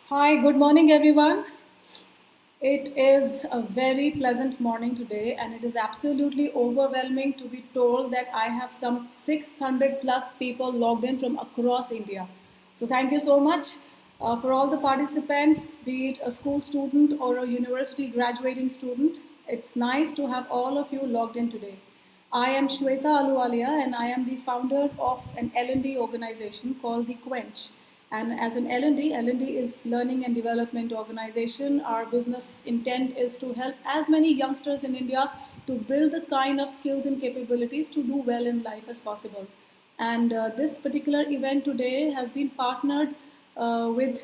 Hi, good morning, everyone. It is a very pleasant morning today, and it is absolutely overwhelming to be told that I have some 600 plus people logged in from across India. So, thank you so much for all the participants, be it a school student or a university graduating student. It's nice to have all of you logged in today. I am Shweta Aluwalia, and I am the founder of an L&D organization called the Quench. And as an L&D, L&D is learning and development organization. Our business intent is to help as many youngsters in India to build the kind of skills and capabilities to do well in life as possible. And this particular event today has been partnered with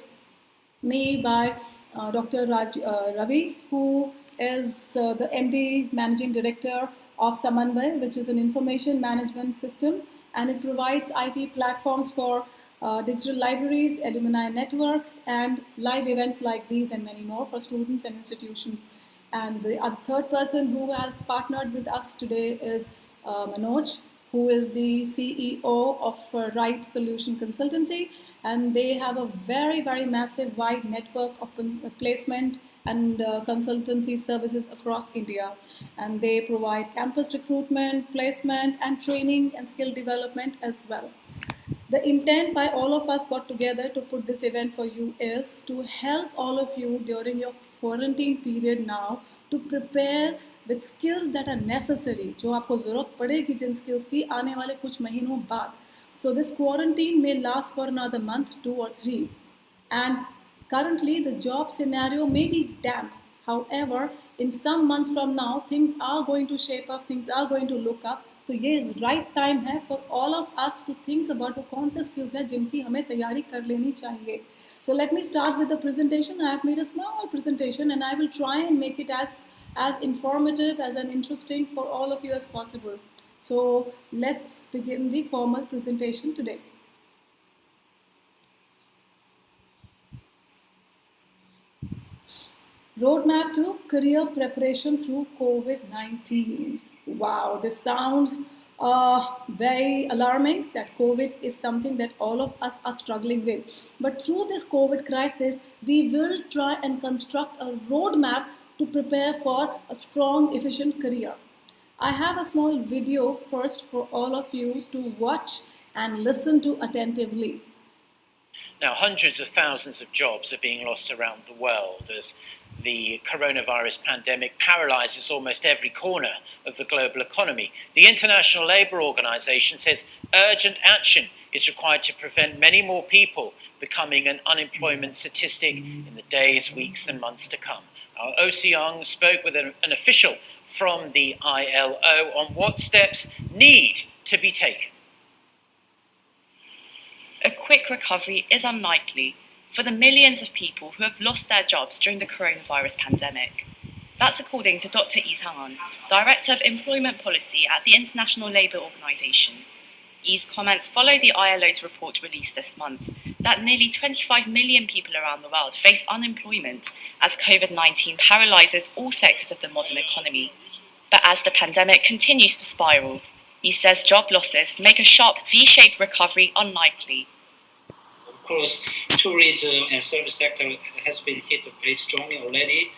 me by Dr. Ravi, who is the MD Managing Director of Samanvay, which is an information management system, and it provides IT platforms for digital libraries, alumni network, and live events like these and many more for students and institutions. And the third person who has partnered with us today is Manoj, who is the CEO of Right Solution Consultancy, and they have a very, very massive, wide network of placement and consultancy services across India. And they provide campus recruitment, placement, and training and skill development as well. The intent by all of us got together to put this event for you is to help all of you during your quarantine period now to prepare with skills that are necessary, जो आपको ज़रूरत पड़ेगी जिन skills की आने वाले कुछ महीनों बाद. So this quarantine may last for another month, 2 or 3, and currently the job scenario may be damp. However, in some months from now, things are going to shape up, things are going to look up. तो ये right time है for all of us to think about वो कौन से skills हैं जिनकी हमें तैयारी कर लेनी चाहिए. So let me start with the presentation. I have made a small presentation and I will try and make it as informative as and interesting for all of you as possible. So let's begin the formal presentation today. Roadmap to career preparation through COVID-19. Wow, this sounds very alarming that COVID is something that all of us are struggling with. But through this COVID crisis, we will try and construct a roadmap to prepare for a strong, efficient career. I have a small video first for all of you to watch and listen to attentively. Now, hundreds of thousands of jobs are being lost around the world as the coronavirus pandemic paralyzes almost every corner of the global economy. The International Labour Organization says urgent action is required to prevent many more people becoming an unemployment statistic in the days, weeks, and months to come. Our Oh Young spoke with an official from the ILO on what steps need to be taken. A quick recovery is unlikely for the millions of people who have lost their jobs during the coronavirus pandemic. That's according to Dr. Yi Sang-an, Director of Employment Policy at the International Labour Organization. Yi's comments follow the ILO's report released this month that nearly 25 million people around the world face unemployment as COVID-19 paralyzes all sectors of the modern economy. But as the pandemic continues to spiral, Yi says job losses make a sharp V-shaped recovery unlikely. Of course, tourism and service sector has been hit very strongly already.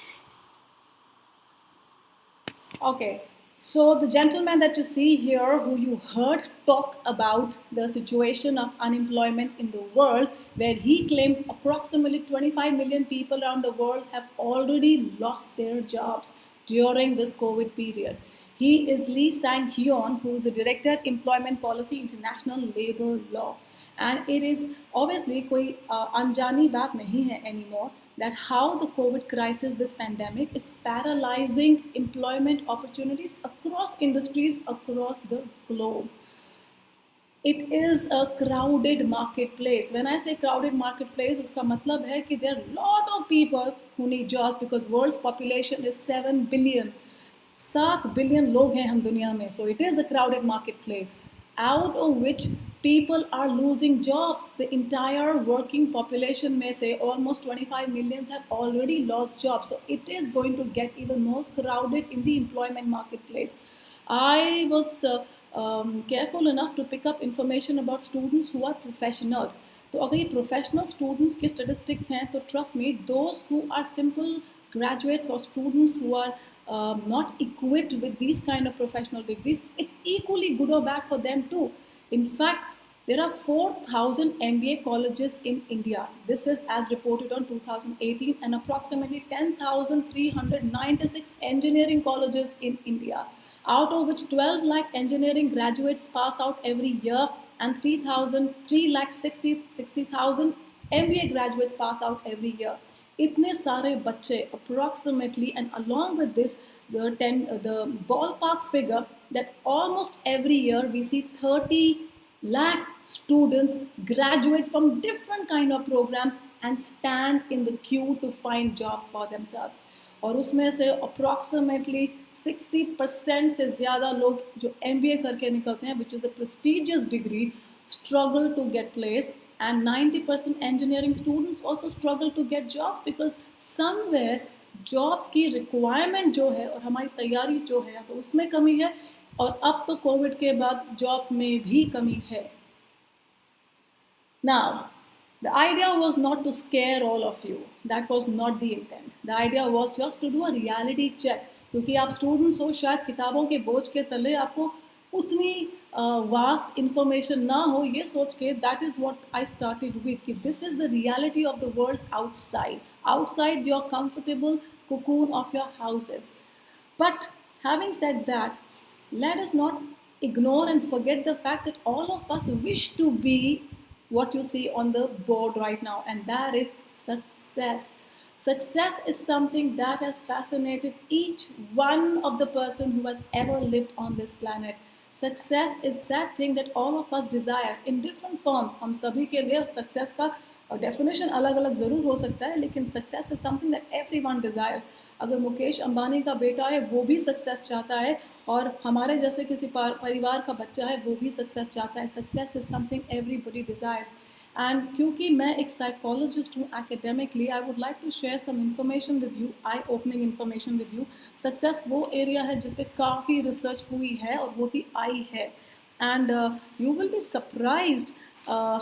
Okay, so the gentleman that you see here, who you heard talk about the situation of unemployment in the world, where he claims approximately 25 million people around the world have already lost their jobs during this COVID period. He is Lee Sang-hyun, who is the Director Employment Policy International Labour Law. And it is obviously कोई अनजानी बात नहीं है anymore that how the COVID crisis, this pandemic, is paralyzing employment opportunities across industries across the globe. It is a crowded marketplace. When I say crowded marketplace, उसका मतलब है कि there are a lot of people who need jobs because world's population is 7 billion. 7 billion लोग हैं हम दुनिया में. So it is a crowded marketplace, out of which people are losing jobs. The entire working population may say almost 25 millions have already lost jobs. So it is going to get even more crowded in the employment marketplace. I was careful enough to pick up information about students who are professionals. तो अगर ये professional students के statistics हैं तो trust me those who are simple graduates or students who are not equipped with these kind of professional degrees, it's equally good or bad for them too. In fact, there are 4,000 MBA colleges in India. This is as reported on 2018, and approximately 10,396 engineering colleges in India, out of which 12 lakh engineering graduates pass out every year, and 3,60,000 MBA graduates pass out every year. इतने सारे बच्चे approximately, and along with this the ballpark figure that almost every year we see 30 lakh students graduate from different kind of programs and stand in the queue to find jobs for themselves. और उसमें से approximately 60% से ज़्यादा लोग जो MBA करके निकलते हैं, which is a prestigious degree, struggle to get placed, and 90% engineering students also struggle to get jobs because somewhere jobs की requirement जो है और हमारी तैयारी जो है तो उसमें कमी है, और अब तो कोविड के बाद जॉब्स में भी कमी है. Now, the idea was not to scare all of you. That was not the intent. The idea was just to do a reality check. क्योंकि आप स्टूडेंट्स हो, शायद किताबों के बोझ के तले आपको उतनी वास्ट इंफॉर्मेशन ना हो, ये सोच के that is what I started with कि this is the reality of the world outside your comfortable cocoon of your houses. But having said that, let us not ignore and forget the fact that all of us wish to be what you see on the board right now, and that is success. Success is something that has fascinated each one of the person who has ever lived on this planet. Success is that thing that all of us desire in different forms. हम सभी के लिए success का definition अलग अलग ज़रूर हो सकता है, लेकिन success is something that everyone desires. अगर मुकेश अंबानी का बेटा है वो भी सक्सेस चाहता है, और हमारे जैसे किसी परिवार का बच्चा है वो भी सक्सेस चाहता है. Success is something everybody desires. And क्योंकि मैं एक साइकोलॉजिस्ट हूँ academically, I would like to share some information with you, I opening information with you. Success वो एरिया है जिस पे काफ़ी रिसर्च हुई है और होती आई है, and you will be surprised.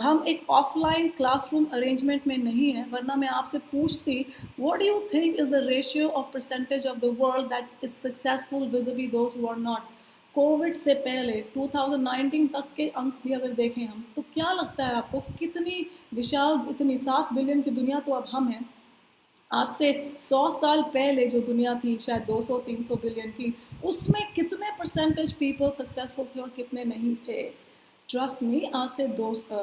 हम एक ऑफलाइन क्लासरूम अरेंजमेंट में नहीं है, वरना मैं आपसे पूछती what do you think is the ratio of percentage of the world that is successful visibly those who are not. COVID से पहले 2019 तक के अंक भी अगर देखें हम, तो क्या लगता है आपको कितनी विशाल, इतनी 7 बिलियन की दुनिया तो अब हम हैं. आज से 100 साल पहले जो दुनिया थी शायद 200-300 बिलियन की, उसमें कितने परसेंटेज पीपल सक्सेसफुल थे और कितने नहीं थे. ट्रस्ट मी, आज से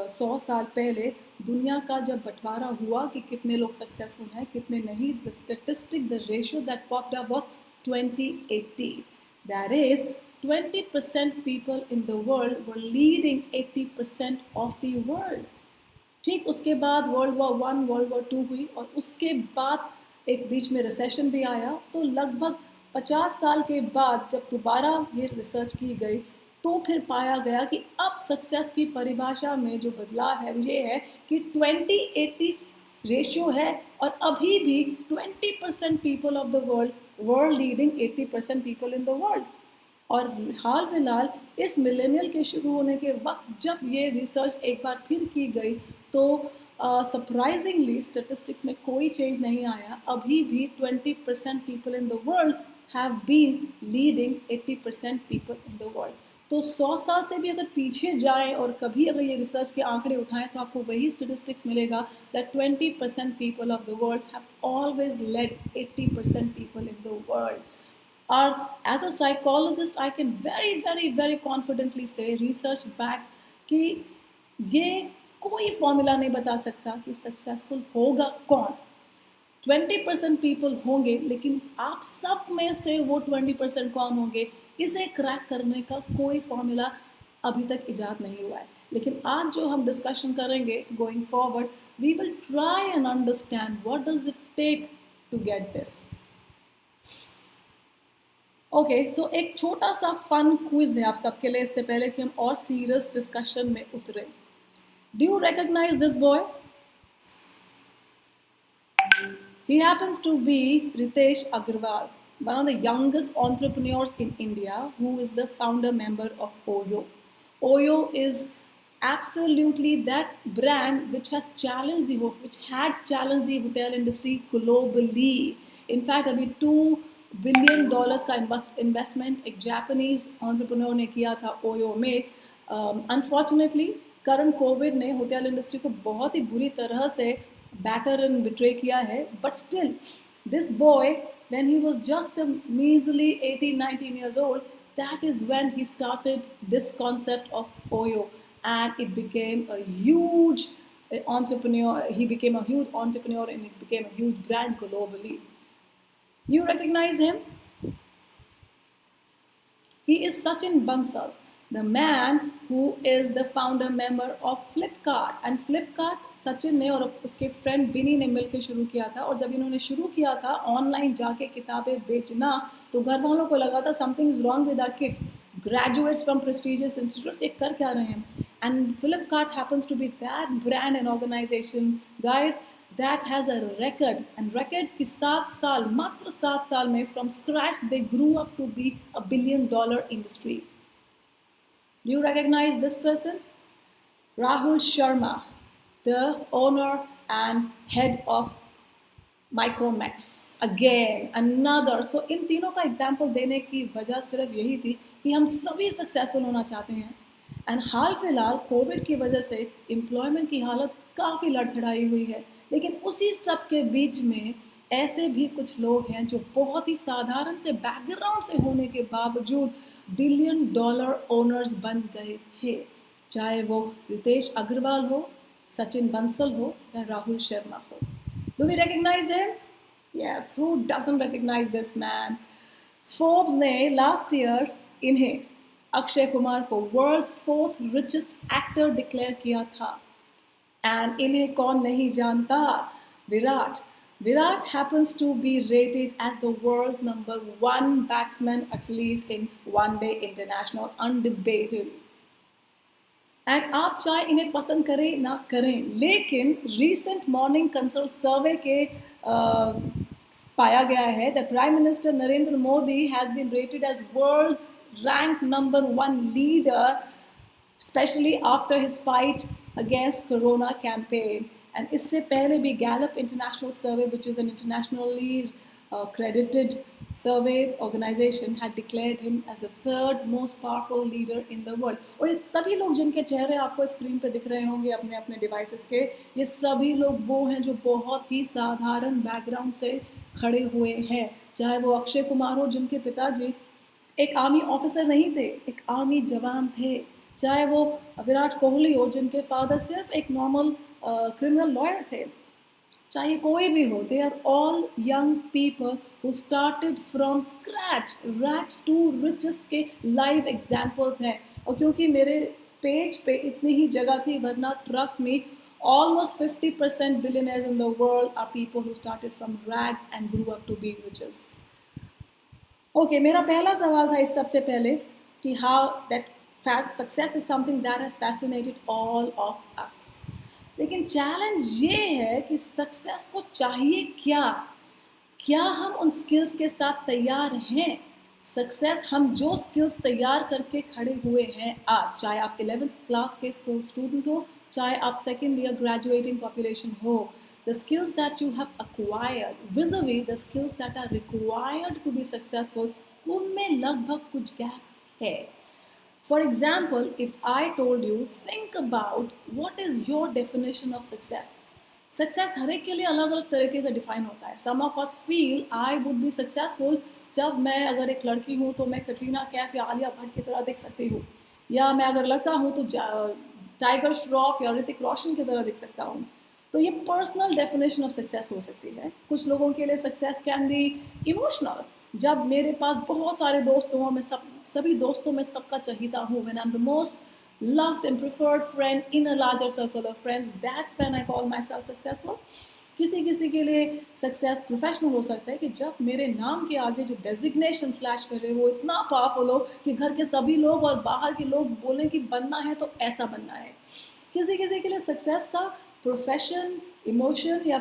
100 साल पहले दुनिया का जब बंटवारा हुआ कि कितने लोग सक्सेसफुल हैं कितने नहीं, the statistic, the ratio that popped up was 2080. That is 20% people in the world were leading 80% of the world. ठीक उसके बाद वर्ल्ड वॉर 1, वर्ल्ड वॉर 2 हुई, और उसके बाद एक बीच में रिसेशन भी आया. तो लगभग 50 साल के बाद जब दोबारा ये रिसर्च की गई तो फिर पाया गया कि अब सक्सेस की परिभाषा में जो बदलाव है ये है कि 20-80 रेशियो है, और अभी भी 20% people of the world were leading 80% people in the world. और हाल फिलहाल इस मिलेनियल के शुरू होने के वक्त जब ये रिसर्च एक बार फिर की गई तो सरप्राइजिंगली स्टेटिस्टिक्स में कोई चेंज नहीं आया. अभी भी 20% people in the world have been leading 80% people in the world. तो 100 साल से भी अगर पीछे जाएं और कभी अगर ये रिसर्च के आंकड़े उठाएं तो आपको वही स्टेटिस्टिक्स मिलेगा that 20% people of the world have always led 80% people in the world. और as a psychologist I can very very very confidently say research back कि ये कोई फॉर्मूला नहीं बता सकता कि सक्सेसफुल होगा कौन. 20% पीपल होंगे, लेकिन आप सब में से वो 20% कौन होंगे, इसे क्रैक करने का कोई फॉर्मूला अभी तक इजाद नहीं हुआ है. लेकिन आज जो हम डिस्कशन करेंगे going forward, we will try and understand what does it take to get this. Okay, so एक छोटा सा फन क्विज है आप सबके लिए इससे पहले कि हम और सीरियस डिस्कशन में उतरे. Do you recognise this boy? He happens to be Ritesh Agarwal, one of the youngest entrepreneurs in India, who is the founder member of OYO. OYO is absolutely that brand which has challenged which had challenged the hotel industry globally. In fact, अभी $2 billion का investment एक Japanese entrepreneur ने किया था OYO में. Unfortunately, current COVID ने hotel industry को बहुत ही बुरी तरह से बैटर एंड बिट्रे किया है. But still, this boy, when he was just a measly 18-19 years old, that is when he started this concept of Oyo, and it became a huge entrepreneur. He became a huge entrepreneur, and it became a huge brand globally. You recognize him? He is Sachin Bansal, the man who is the founder member of Flipkart. And Flipkart Sachin ने और उसके friend बिनी ने मिलकर शुरू किया था. और जब इन्होंने शुरू किया था ऑनलाइन जाके किताबें बेचना, तो घर वालों को लगा था something is wrong with our kids, graduates from prestigious institutes, ये कर क्या रहे हैं. And Flipkart happens to be that brand and organization, guys, that has a record. And record की 7 साल, मात्र 7 साल में from scratch they grew up to be $1 billion industry. Do you recognize this person? Rahul Sharma, the owner and head of Micromax. Again, another. So इन तीनों का example देने की वजह सिर्फ यही थी कि हम सभी successful होना चाहते हैं. एंड हाल फिलहाल कोविड की वजह से एम्प्लॉयमेंट की हालत काफ़ी लड़खड़ाई हुई है. लेकिन उसी सब के बीच में ऐसे भी कुछ लोग हैं जो बहुत ही साधारण से बैकग्राउंड से होने के बावजूद $1 billion ओनर्स बन गए थे. चाहे वो रितेश अग्रवाल हो, सचिन बंसल हो या राहुल शर्मा हो. Do we recognize him? Yes, who doesn't recognize this man? Forbes ने लास्ट ईयर इन्हें अक्षय कुमार को world's 4th richest actor declare किया था. एंड इन्हें कौन नहीं जानता? Virat. Virat happens to be rated as the world's number 1 batsman, at least in one-day international, undebatedly. And आप चाहे इन्हें पसंद करें ना करें, लेकिन recent morning consult survey के पाया गया है that Prime Minister Narendra Modi has been rated as world's ranked number 1 leader, especially after his fight against Corona campaign. And इससे पहले भी Gallup International Survey, which is an internationally credited survey organization, had declared him as the 3rd most powerful leader in the world. और ये सभी लोग जिनके चेहरे आपको स्क्रीन पे दिख रहे होंगे अपने अपने डिवाइसेस के, ये सभी लोग वो हैं जो बहुत ही साधारण बैकग्राउंड से खड़े हुए हैं. चाहे वो अक्षय कुमार हो, जिनके पिताजी एक आर्मी ऑफिसर नहीं थे, एक आर्मी जवान थे. चाहे वो विराट कोहली हो, जिनके फादर सिर्फ एक नॉर्मल criminal lawyer थे. चाहे कोई भी हो, they are all young people who started from scratch. rags to riches के live examples हैं. और क्योंकि मेरे पेज पे इतनी ही जगह थी, वरना trust me, almost 50% billionaires in the world are people who started from rags and grew up to be riches. Okay, मेरा पहला सवाल था इस सबसे पहले कि how that success is something that has fascinated all of us. लेकिन challenge ये है कि सक्सेस को चाहिए क्या हम उन स्किल्स के साथ तैयार हैं? सक्सेस हम जो स्किल्स तैयार करके खड़े हुए हैं आज, चाहे आप 11th क्लास के स्कूल स्टूडेंट हो, चाहे आप 2nd ईयर ग्रेजुएटिंग पॉपुलेशन हो, the skills that you have acquired vis-a-vis the skills that are required to be successful, उनमें लगभग कुछ गैप है. For example, if I told you, think about what is your definition of success. Success हर एक के लिए अलग अलग तरीके से डिफाइन होता है. Some of us feel I would be successful जब मैं अगर एक लड़की हूँ तो मैं कटरीना कैफ या आलिया भट्ट की तरह दिख सकती हूँ, या मैं अगर लड़का हूँ तो टाइगर श्रॉफ या ऋतिक रोशन की तरह दिख सकता हूँ. तो ये पर्सनल डेफिनेशन ऑफ सक्सेस हो सकती है. कुछ लोगों के लिए सक्सेस कैन बी इमोशनल. जब मेरे पास बहुत सारे दोस्त हों, मैं सभी दोस्तों में सबका चहीता हूँ, when I'm the most loved and preferred friend in a larger circle of friends, that's when I call myself successful. किसी के लिए सक्सेस प्रोफेशनल हो सकता है कि जब मेरे नाम के आगे जो डेजिग्नेशन फ्लैश करे वो इतना पावरफुल हो कि घर के सभी लोग और बाहर के लोग बोलें कि बनना है तो ऐसा बनना है. किसी के लिए सक्सेस का प्रोफेशन, इमोशन या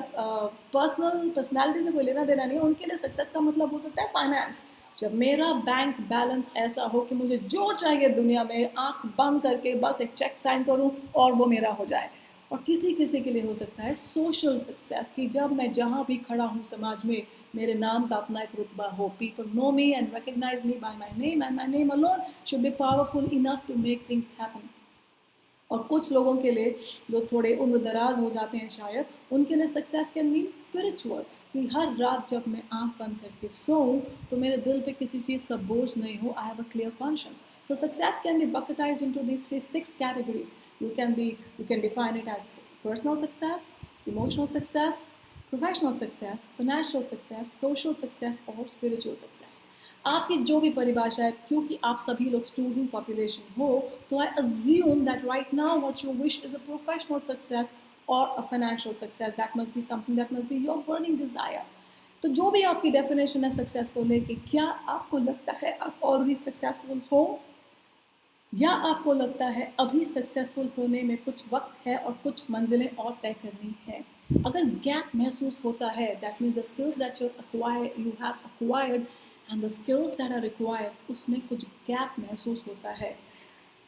पर्सनैलिटी से कोई लेना देना नहीं है. उनके लिए सक्सेस का मतलब हो सकता है फाइनेंस. जब मेरा बैंक बैलेंस ऐसा हो कि मुझे जो चाहिए दुनिया में आंख बंद करके बस एक चेक साइन करूं और वो मेरा हो जाए। और किसी किसी के लिए हो सकता है सोशल सक्सेस, कि जब मैं जहाँ भी खड़ा हूँ समाज में मेरे नाम का अपना एक रुतबा हो, people know me and recognise me by my name and my name alone should be powerful enough to make things happen. और कुछ लोगों के लिए जो थोड़े उम्र दराज हो जाते हैं शायद, उनके लिए सक्सेस कैन मीन स्पिरिचुअल, कि हर रात जब मैं आंख बंद करके सोऊं तो मेरे दिल पे किसी चीज़ का बोझ नहीं हो, I have a clear conscious. So success can be bucketized into these 6 categories. You can define it as personal success, emotional success, professional success, financial success, social success और spiritual success. आपकी जो भी परिभाषा है, क्योंकि आप सभी लोग स्टूडेंट पॉपुलेशन हो, तो I assume that right now what you wish is a professional success और a financial success. That must be something that must be your burning desire. तो जो भी आपकी डेफिनेशन है सक्सेस को लेके, क्या आपको लगता है आप ऑलरेडी सक्सेसफुल हो, या आपको लगता है अभी सक्सेसफुल होने में कुछ वक्त है और कुछ मंजिलें और तय करनी है? अगर गैप महसूस होता है, that means the skills that you have acquired and the skills that are required, उसमें कुछ गैप महसूस होता है।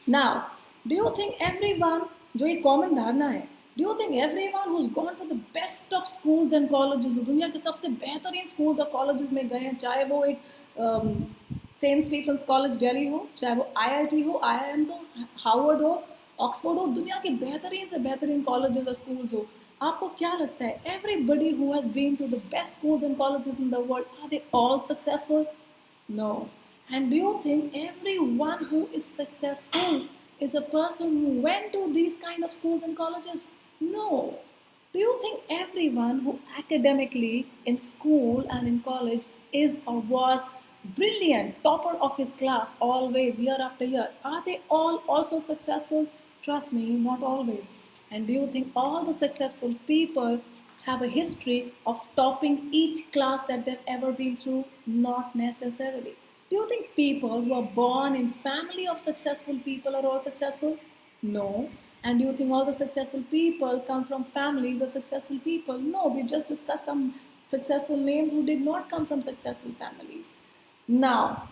Now do you think everyone, जो ये कॉमन धारणा है, do you think everyone who has gone to the best of schools and colleges, दुनिया के सबसे बेहतरीन स्कूल्स और कॉलेजेस में गए हैं, चाहे वो एक सेंट स्टीफेंस कॉलेज दिल्ली हो, चाहे वो आईआईटी हो, आईआईएम्स हो, हार्वर्ड हो, ऑक्सफोर्ड हो, दुनिया के बेहतरीन से बेहतरीन कॉलेजेस और स्कूल्स हो, आपको क्या लगता है everybody who has been to the best schools and colleges in the world, are they all successful? No. And do you think everyone who is successful is a person who went to these kind of schools and colleges? No. Do you think everyone who academically in school and in college is or was brilliant, topper of his class always, year after year, are they all also successful? Trust me, not always. And do you think all the successful people have a history of topping each class that they've ever been through? Not necessarily. Do you think people who are born in family of successful people are all successful? No. And do you think all the successful people come from families of successful people? No. We just discussed some successful names who did not come from successful families. Now,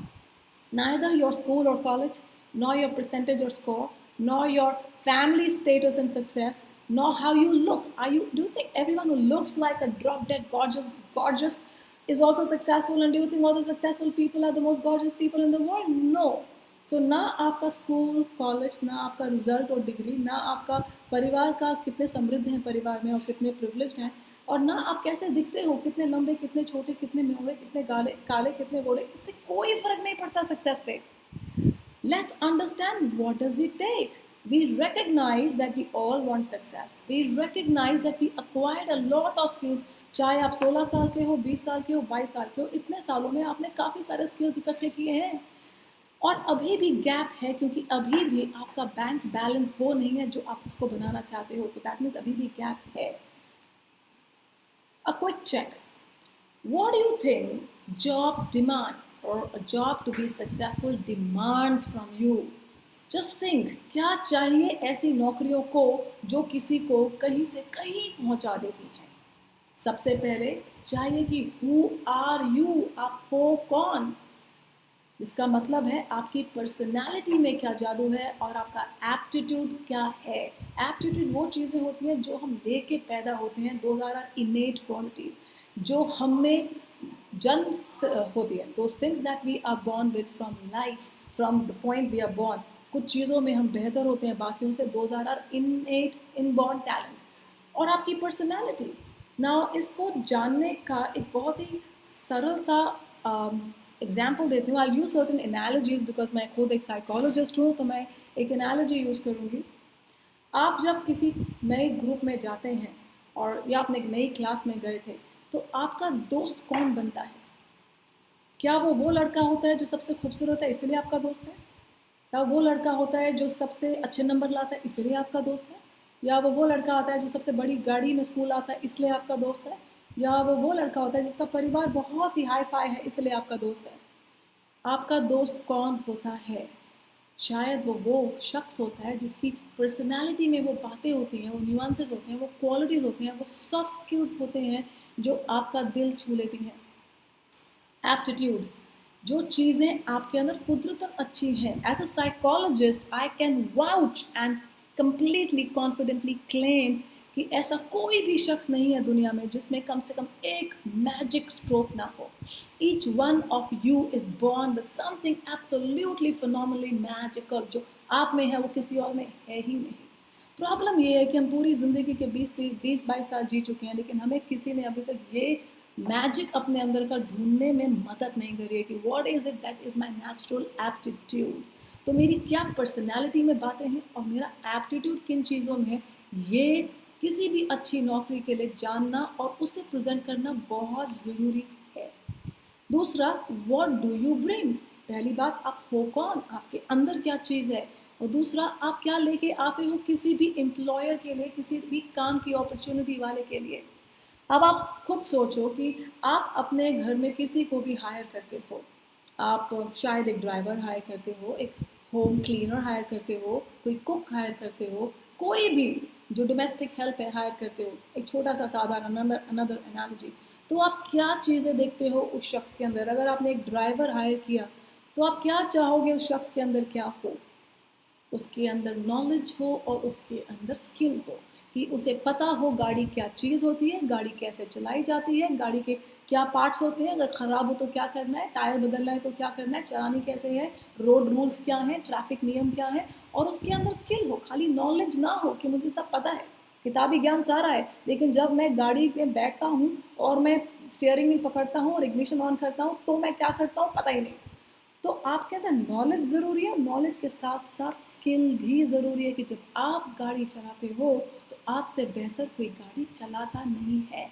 neither your school or college, nor your percentage or score, nor your family status and success, nor how you look. Do you think everyone who looks like a drop dead gorgeous is also successful? And do you think all the successful people are the most gorgeous people in the world? No. So ना आपका school college, ना आपका result और degree, ना आपका परिवार का कितने समृद्ध हैं परिवार में और कितने प्रिविलेज्ड हैं, और ना आप कैसे दिखते हो, कितने लंबे, कितने छोटे, कितने मोटे, कितने काले, कितने गोरे, इससे कोई फर्क नहीं पड़ता सक्सेस पे। Let's understand, what does it take? We recognize that we all want success. We recognize that we acquired a lot of skills. चाहे आप 16 साल के हो, 20 साल के हो, 22 साल के हो, इतने सालों में आपने काफ़ी सारे स्किल्स इकट्ठे किए हैं। और अभी भी गैप है, क्योंकि अभी भी आपका बैंक बैलेंस वो नहीं है जो आप उसको बनाना चाहते हो, तो दैट मीन्स अभी भी गैप है। A quick check. What do you think jobs demand, or a job to be successful demands from you? Just think, क्या चाहिए ऐसी नौकरियों को जो किसी को कहीं से कहीं पहुंचा देती हैं? सबसे पहले चाहिए कि who are you, आप हो कौन? इसका मतलब है आपकी पर्सनालिटी में क्या जादू है और आपका एप्टीट्यूड क्या है। एप्टीट्यूड वो चीज़ें होती हैं जो हम लेके पैदा होते हैं, दोज आर इनेट क्वालिटीज़ जो हम में जन्म होती है, those things that we are born with from life, from the point we are born. कुछ चीज़ों में हम बेहतर होते हैं बाकियों से, those are innate inborn talent. और आपकी पर्सनालिटी, नाउ इसको जानने का एक बहुत ही सरल सा एग्जाम्पल देती हूँ। आई यूज़ सर्टन एनालॉजीज बिकॉज मैं खुद एक साइकोलॉजिस्ट हूँ, तो मैं एक एनालॉजी यूज़ करूँगी। आप जब किसी नए ग्रुप में जाते हैं और या अपने एक नई क्लास में गए थे, तो आपका दोस्त कौन बनता है? क्या वो लड़का होता है जो सबसे खूबसूरत है इसलिए आपका दोस्त है? या वो लड़का होता है जो सबसे अच्छे नंबर लाता है इसलिए आपका दोस्त है? या वो लड़का आता है जो सबसे बड़ी गाड़ी में स्कूल आता है इसलिए आपका दोस्त है? या वो लड़का होता है जिसका परिवार बहुत ही हाई फाई है इसलिए आपका दोस्त है? आपका दोस्त कौन होता है? शायद वो शख्स होता है जिसकी पर्सनालिटी में वो बातें होती हैं, वो न्यूआंसेस होते हैं, वो क्वालिटीज़ होती हैं, वो सॉफ्ट स्किल्स होते हैं जो आपका दिल छू लेती हैं। एप्टीट्यूड, जो चीज़ें आपके अंदर कुदरतन अच्छी हैं, as a psychologist I can vouch and completely confidently claim कि ऐसा कोई भी शख्स नहीं है दुनिया में जिसमें कम से कम एक मैजिक स्ट्रोक ना हो. Each one of you is born with something absolutely phenomenally magical. जो आप में है वो किसी और में है ही नहीं. प्रॉब्लम ये है कि हम पूरी ज़िंदगी के 20-22 साल जी चुके हैं, लेकिन हमें किसी ने अभी तक ये मैजिक अपने अंदर का ढूंढने में मदद नहीं करी है कि what is it that is my natural aptitude. तो मेरी क्या पर्सनालिटी में बातें हैं और मेरा एप्टीट्यूड किन चीज़ों में है, ये किसी भी अच्छी नौकरी के लिए जानना और उसे प्रेजेंट करना बहुत ज़रूरी है. दूसरा, व्हाट डू यू ब्रिंग. पहली बात, आप हो कौन, आपके अंदर क्या चीज़ है. और दूसरा, आप क्या लेके आते हो किसी भी एम्प्लॉयर के लिए, किसी भी काम की अपॉर्चुनिटी वाले के लिए. अब आप खुद सोचो कि आप अपने घर में किसी को भी हायर करते हो. आप शायद एक ड्राइवर हायर करते हो, एक होम क्लीनर हायर करते हो, कोई कुक हायर करते हो, कोई भी जो डोमेस्टिक हेल्प है हायर करते हो. एक छोटा सा साधारण अनदर एनालॉजी. तो आप क्या चीज़ें देखते हो उस शख्स के अंदर. अगर आपने एक ड्राइवर हायर किया तो आप क्या चाहोगे उस शख्स के अंदर क्या हो. उसके अंदर नॉलेज हो और उसके अंदर स्किल हो, कि उसे पता हो गाड़ी क्या चीज़ होती है, गाड़ी कैसे चलाई जाती है, गाड़ी के क्या पार्ट्स होते हैं, अगर ख़राब हो तो क्या करना है, टायर बदलना है तो क्या करना है, चलानी कैसे है, रोड रूल्स क्या हैं, ट्रैफिक नियम क्या है. और उसके अंदर स्किल हो, खाली नॉलेज ना हो कि मुझे सब पता है, किताबी ज्ञान सारा है, लेकिन जब मैं गाड़ी में बैठता हूँ और मैं स्टीयरिंग व्हील पकड़ता हूँ और इग्निशन ऑन करता हूँ तो मैं क्या करता हूँ पता ही नहीं. तो आपके अंदर नॉलेज ज़रूरी है, नॉलेज के साथ साथ स्किल भी ज़रूरी है कि जब आप गाड़ी चलाते हो तो आपसे बेहतर कोई गाड़ी चलाता नहीं है.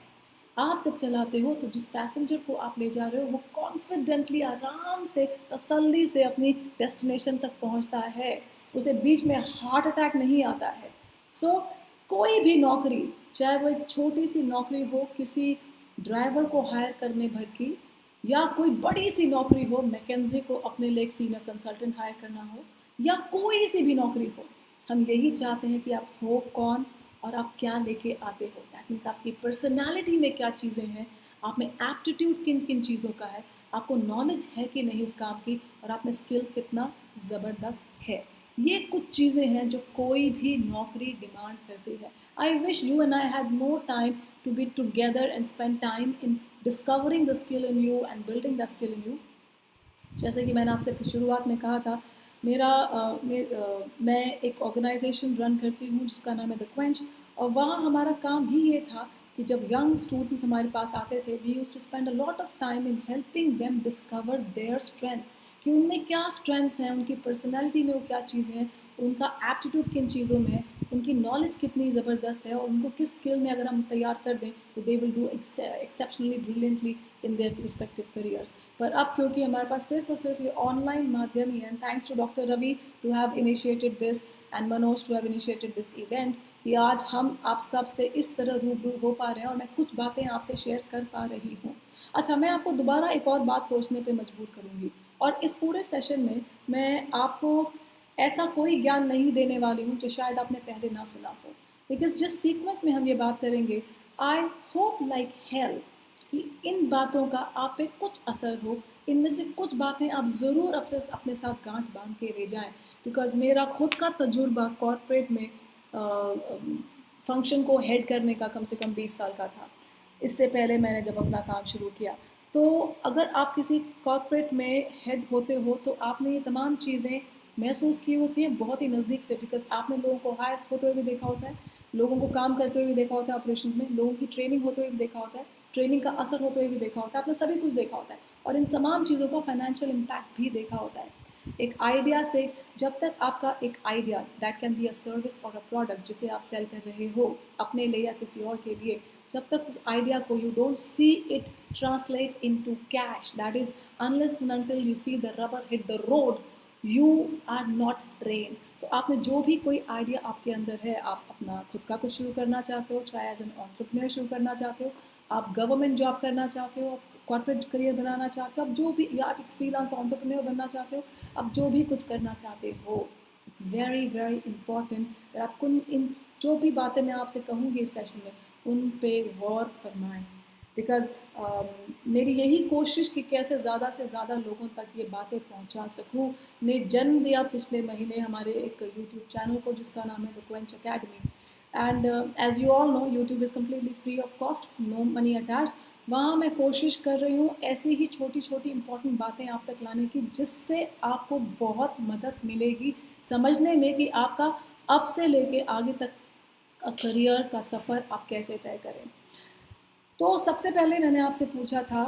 आप जब चलाते हो तो जिस पैसेंजर को आप ले जा रहे हो वो कॉन्फिडेंटली आराम से तसल्ली से अपनी डेस्टिनेशन तक पहुंचता है, उसे बीच में हार्ट अटैक नहीं आता है. सो कोई भी नौकरी, चाहे वो एक छोटी सी नौकरी हो किसी ड्राइवर को हायर करने भर की, या कोई बड़ी सी नौकरी हो, मैकेंजी को अपने लिए एक सीनियर कंसल्टेंट हायर करना हो, या कोई सी भी नौकरी हो, हम यही चाहते हैं कि आप हो कौन और आप क्या लेके आते हो. दैट मीन्स आपकी पर्सनालिटी में क्या चीज़ें हैं, आप में एप्टीट्यूड किन किन चीज़ों का है, आपको नॉलेज है कि नहीं उस काम की, और आप में स्किल कितना ज़बरदस्त है. ये कुछ चीज़ें हैं जो कोई भी नौकरी डिमांड करती है. I wish you and I had more time to be together and spend time in discovering the skill in you and building the skill in you. जैसे कि मैंने आपसे शुरुआत में कहा था, मैं एक ऑर्गेनाइजेशन रन करती हूँ जिसका नाम है द क्वेंच. और वहाँ हमारा काम ही ये था कि जब यंग स्टूडेंट्स हमारे पास आते थे, we used to spend a lot of time in helping them discover their strengths, कि उनमें क्या स्ट्रेंथ्स हैं, उनकी पर्सनैलिटी में वो क्या चीज़ें हैं, उनका एप्टीट्यूड किन चीज़ों में है, उनकी नॉलेज कितनी ज़बरदस्त है, और उनको किस स्किल में अगर हम तैयार कर दें तो they will do exceptionally brilliantly in their respective careers. पर अब क्योंकि हमारे पास सिर्फ और सिर्फ ये ऑनलाइन माध्यम ही है, thanks to doctor Ravi to have initiated this and Manoj to have initiated this event, कि आज हम आप सब से इस तरह रूबरू हो पा रहे हैं और मैं कुछ बातें आपसे शेयर कर पा रही हूँ. अच्छा, मैं आपको दोबारा एक और बात सोचने पे मजबूर करूँगी, और इस पूरे सेशन में मैं आपको ऐसा कोई ज्ञान नहीं देने वाली हूँ जो शायद आपने पहले ना सुना हो, बिकॉज जिस सीक्वेंस में हम ये बात करेंगे, आई होप लाइक हेल कि इन बातों का आप पे कुछ असर हो, इनमें से कुछ बातें आप ज़रूर अपने साथ गांठ बांध के ले जाएं. बिकॉज मेरा खुद का तजुर्बा कॉर्पोरेट में फंक्शन को हेड करने का कम से कम 20 साल का था. इससे पहले मैंने जब अपना काम शुरू किया, तो अगर आप किसी कॉर्पोरेट में हेड होते हो तो आपने ये तमाम चीज़ें महसूस की होती हैं बहुत ही नज़दीक से, बिकॉज आपने लोगों को हायर होते हुए भी देखा होता है, लोगों को काम करते हुए भी देखा होता है ऑपरेशंस में, लोगों की ट्रेनिंग होते हुए भी देखा होता है, ट्रेनिंग का असर होते हुए भी देखा होता है, आपने सभी कुछ देखा होता है, और इन तमाम चीज़ों का फाइनेंशियल इम्पैक्ट भी देखा होता है. एक आइडिया से, जब तक आपका एक idea that can be a service और अ प्रोडक्ट जिसे आप सेल कर रहे हो अपने लिए या किसी और के लिए, जब तक उस आइडिया को you don't see it translate into cash, that is unless and until you see the rubber hit the road, you are not train. तो आपने जो भी कोई आइडिया आपके अंदर है, आप अपना खुद का कुछ शुरू करना चाहते हो, चाहे एज एन एंटरप्रेन्योर शुरू करना चाहते हो, आप गवर्नमेंट जॉब करना चाहते हो, आप कॉर्पोरेट करियर बनाना चाहते हो, आप जो भी, या आप एक फ्रीलांस एंटरप्रेन्योर बनना चाहते हो, आप जो भी कुछ करना चाहते हो, इट्स वेरी वेरी इंपॉर्टेंट कि आपको इन जो भी बातें मैं आपसे कहूँगी इस सेशन में, उन पे गौर फरमाएं. बिकॉज मेरी यही कोशिश कि कैसे ज़्यादा से ज़्यादा लोगों तक ये बातें पहुंचा सकूं ने जन्म दिया पिछले महीने हमारे एक यूट्यूब चैनल को जिसका नाम है the quench academy. And as you all know YouTube is completely free of cost, no money attached. वहाँ मैं कोशिश कर रही हूँ ऐसी ही छोटी छोटी इंपॉर्टेंट बातें आप तक लाने की जिससे आपको बहुत मदद मिलेगी समझने में कि आपका अब से लेके आगे तक का करियर का सफ़र आप कैसे तय करें। तो सबसे पहले मैंने आपसे पूछा था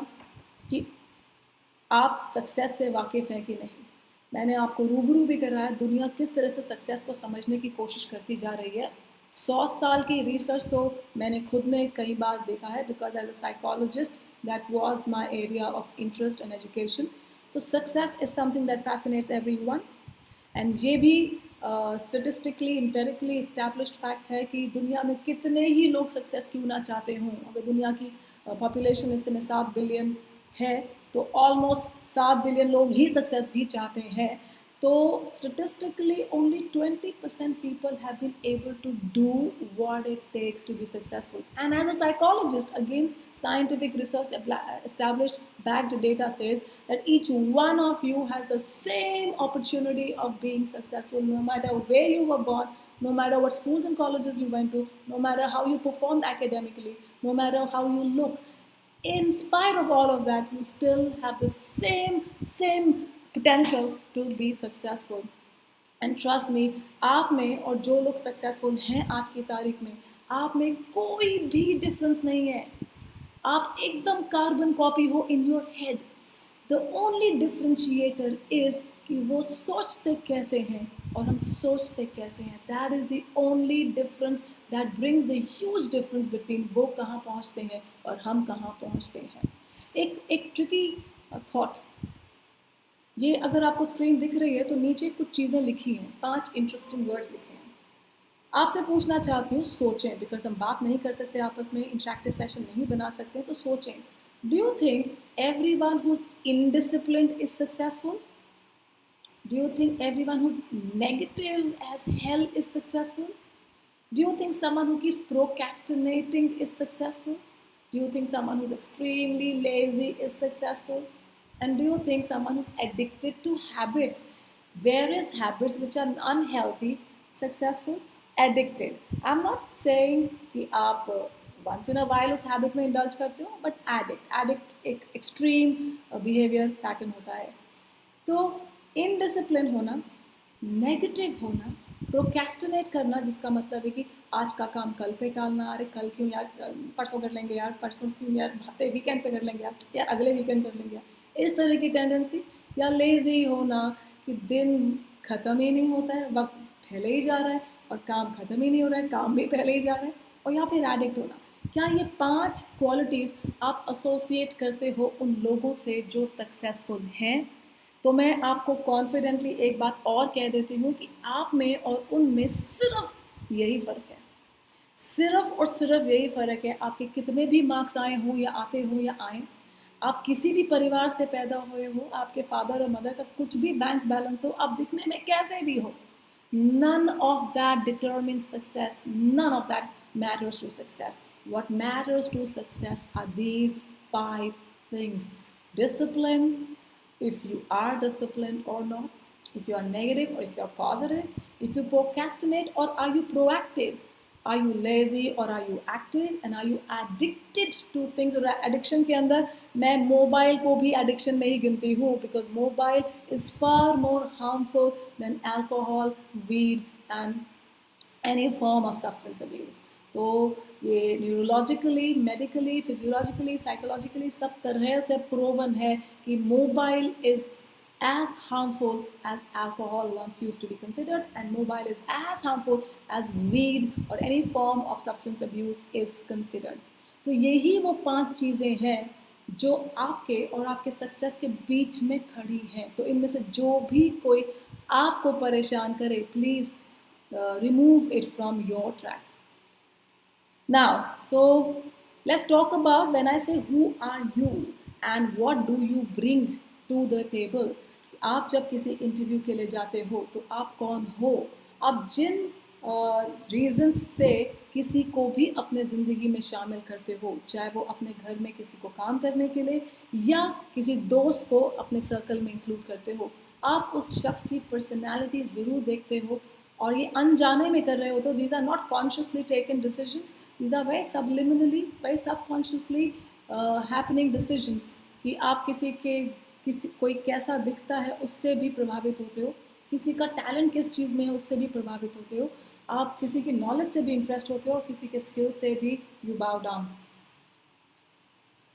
कि आप सक्सेस से वाकिफ़ हैं कि नहीं। मैंने आपको रूबरू भी कराया दुनिया किस तरह से सक्सेस को समझने की कोशिश करती जा रही है। 100 साल की रिसर्च तो मैंने खुद ने कई बार देखा है because as a psychologist that was my area of interest and education. तो success is something that fascinates everyone and ये भी स्टेटिस्टिकली एम्पेरिकली इस्टेब्लिश्ड फैक्ट है कि दुनिया में कितने ही लोग सक्सेस क्यों ना चाहते हों। अगर दुनिया की पॉपुलेशन इस समय 7 बिलियन है तो ऑलमोस्ट 7 बिलियन लोग ही सक्सेस भी चाहते हैं। तो statistically only 20% people have been able to do what it takes to be successful. And as a psychologist, against scientific research established backed data says that each one of you has the same opportunity of being successful, no matter where you were born, no matter what schools and colleges you went to, no matter how you performed academically, no matter how you look. In spite of all of that, you still have the same potential to be successful. And trust me, आप में और जो लोग successful हैं आज की तारीख में, आप में कोई भी डिफरेंस नहीं है। आप एकदम कार्बन कॉपी हो in your head. The only differentiator is कि वो सोचते कैसे हैं और हम सोचते कैसे हैं। That is the only difference that brings the huge difference between वो कहाँ पहुँचते हैं और हम कहाँ पहुँचते हैं। एक ट्रिकी थॉट, ये अगर आपको स्क्रीन दिख रही है तो नीचे कुछ चीज़ें लिखी हैं, 5 इंटरेस्टिंग वर्ड्स लिखे हैं। आपसे पूछना चाहती हूँ, सोचें, बिकॉज हम बात नहीं कर सकते आपस में, इंटरेक्टिव सेशन नहीं बना सकते, तो सोचें। Do you think everyone who is indisciplined is successful? Do you think everyone who's negative as hell is successful? Do you think someone who keeps procrastinating is successful? Do you think someone who's extremely lazy is successful? And do you think someone who's addicted to habits, various habits which are unhealthy, successful? Addicted. I'm not saying कि आप once in a while उस habit में indulge करते हो, but addict एक extreme behavior pattern होता है। तो इनडिसिप्लिन होना, नेगेटिव होना, प्रोक्रेस्टिनेट करना, जिसका मतलब है कि आज का काम कल पे टालना, अरे कल क्यों यार, परसों कर लेंगे यार, परसों क्यों यार, हफ्ते वीकेंड पे कर लेंगे यार अगले वीकेंड कर लेंगे यार, इस तरह की टेंडेंसी। या लेज़ी होना कि दिन ख़त्म ही नहीं होता है, वक्त फैले ही जा रहा है और काम ख़त्म ही नहीं हो रहा है, काम भी फैले ही जा रहा है। और या फिर एडिक्ट होना। क्या ये 5 क्वालिटीज़ आप एसोसिएट करते हो उन लोगों से जो सक्सेसफुल हैं? तो मैं आपको कॉन्फिडेंटली एक बात और कह देती हूँ कि आप में और उनमें सिर्फ यही फ़र्क है, सिर्फ और सिर्फ यही फ़र्क है। आपके कितने भी मार्क्स आए हों या आते हों या आएँ, आप किसी भी परिवार से पैदा हुए हो, आपके फादर और मदर का कुछ भी बैंक बैलेंस हो, आप दिखने में कैसे भी हो, none of that determines success, none of that matters to success. What matters to success are these 5 things. Discipline, if you are disciplined or not, if you are negative or if you are positive, if you procrastinate or are you proactive, are you lazy or are you active, and are you addicted to things? और addiction के अंदर मैं mobile को भी addiction में ही गिनती हूँ, because mobile is far more harmful than alcohol, weed and any form of substance abuse. तो ये न्यूरोलॉजिकली, मेडिकली, फिजियोलॉजिकली, साइकोलॉजिकली सब तरह से प्रूवन है कि mobile is as harmful as alcohol once used to be considered, and mobile is as harmful as weed or any form of substance abuse is considered. तो यही वो 5 चीज़ें हैं जो आपके और आपके सक्सेस के बीच में खड़ी हैं। तो इनमें से जो भी कोई आपको परेशान करे, please remove it from your track. Now, so let's talk about, when I say who are you and what do you bring to the table. आप जब किसी इंटरव्यू के लिए जाते हो तो आप कौन हो, आप जिन रीजंस से किसी को भी अपने ज़िंदगी में शामिल करते हो, चाहे वो अपने घर में किसी को काम करने के लिए या किसी दोस्त को अपने सर्कल में इंक्लूड करते हो, आप उस शख्स की पर्सनैलिटी ज़रूर देखते हो और ये अनजाने में कर रहे हो। तो these are not consciously taken decisions, these are very subliminally, very subconsciously happening decisions कि आप किसी कोई कैसा दिखता है उससे भी प्रभावित होते हो, किसी का टैलेंट किस चीज़ में है उससे भी प्रभावित होते हो, आप किसी की नॉलेज से भी इम्प्रेस्ड होते हो और किसी के स्किल से भी यू बाउ डाउन।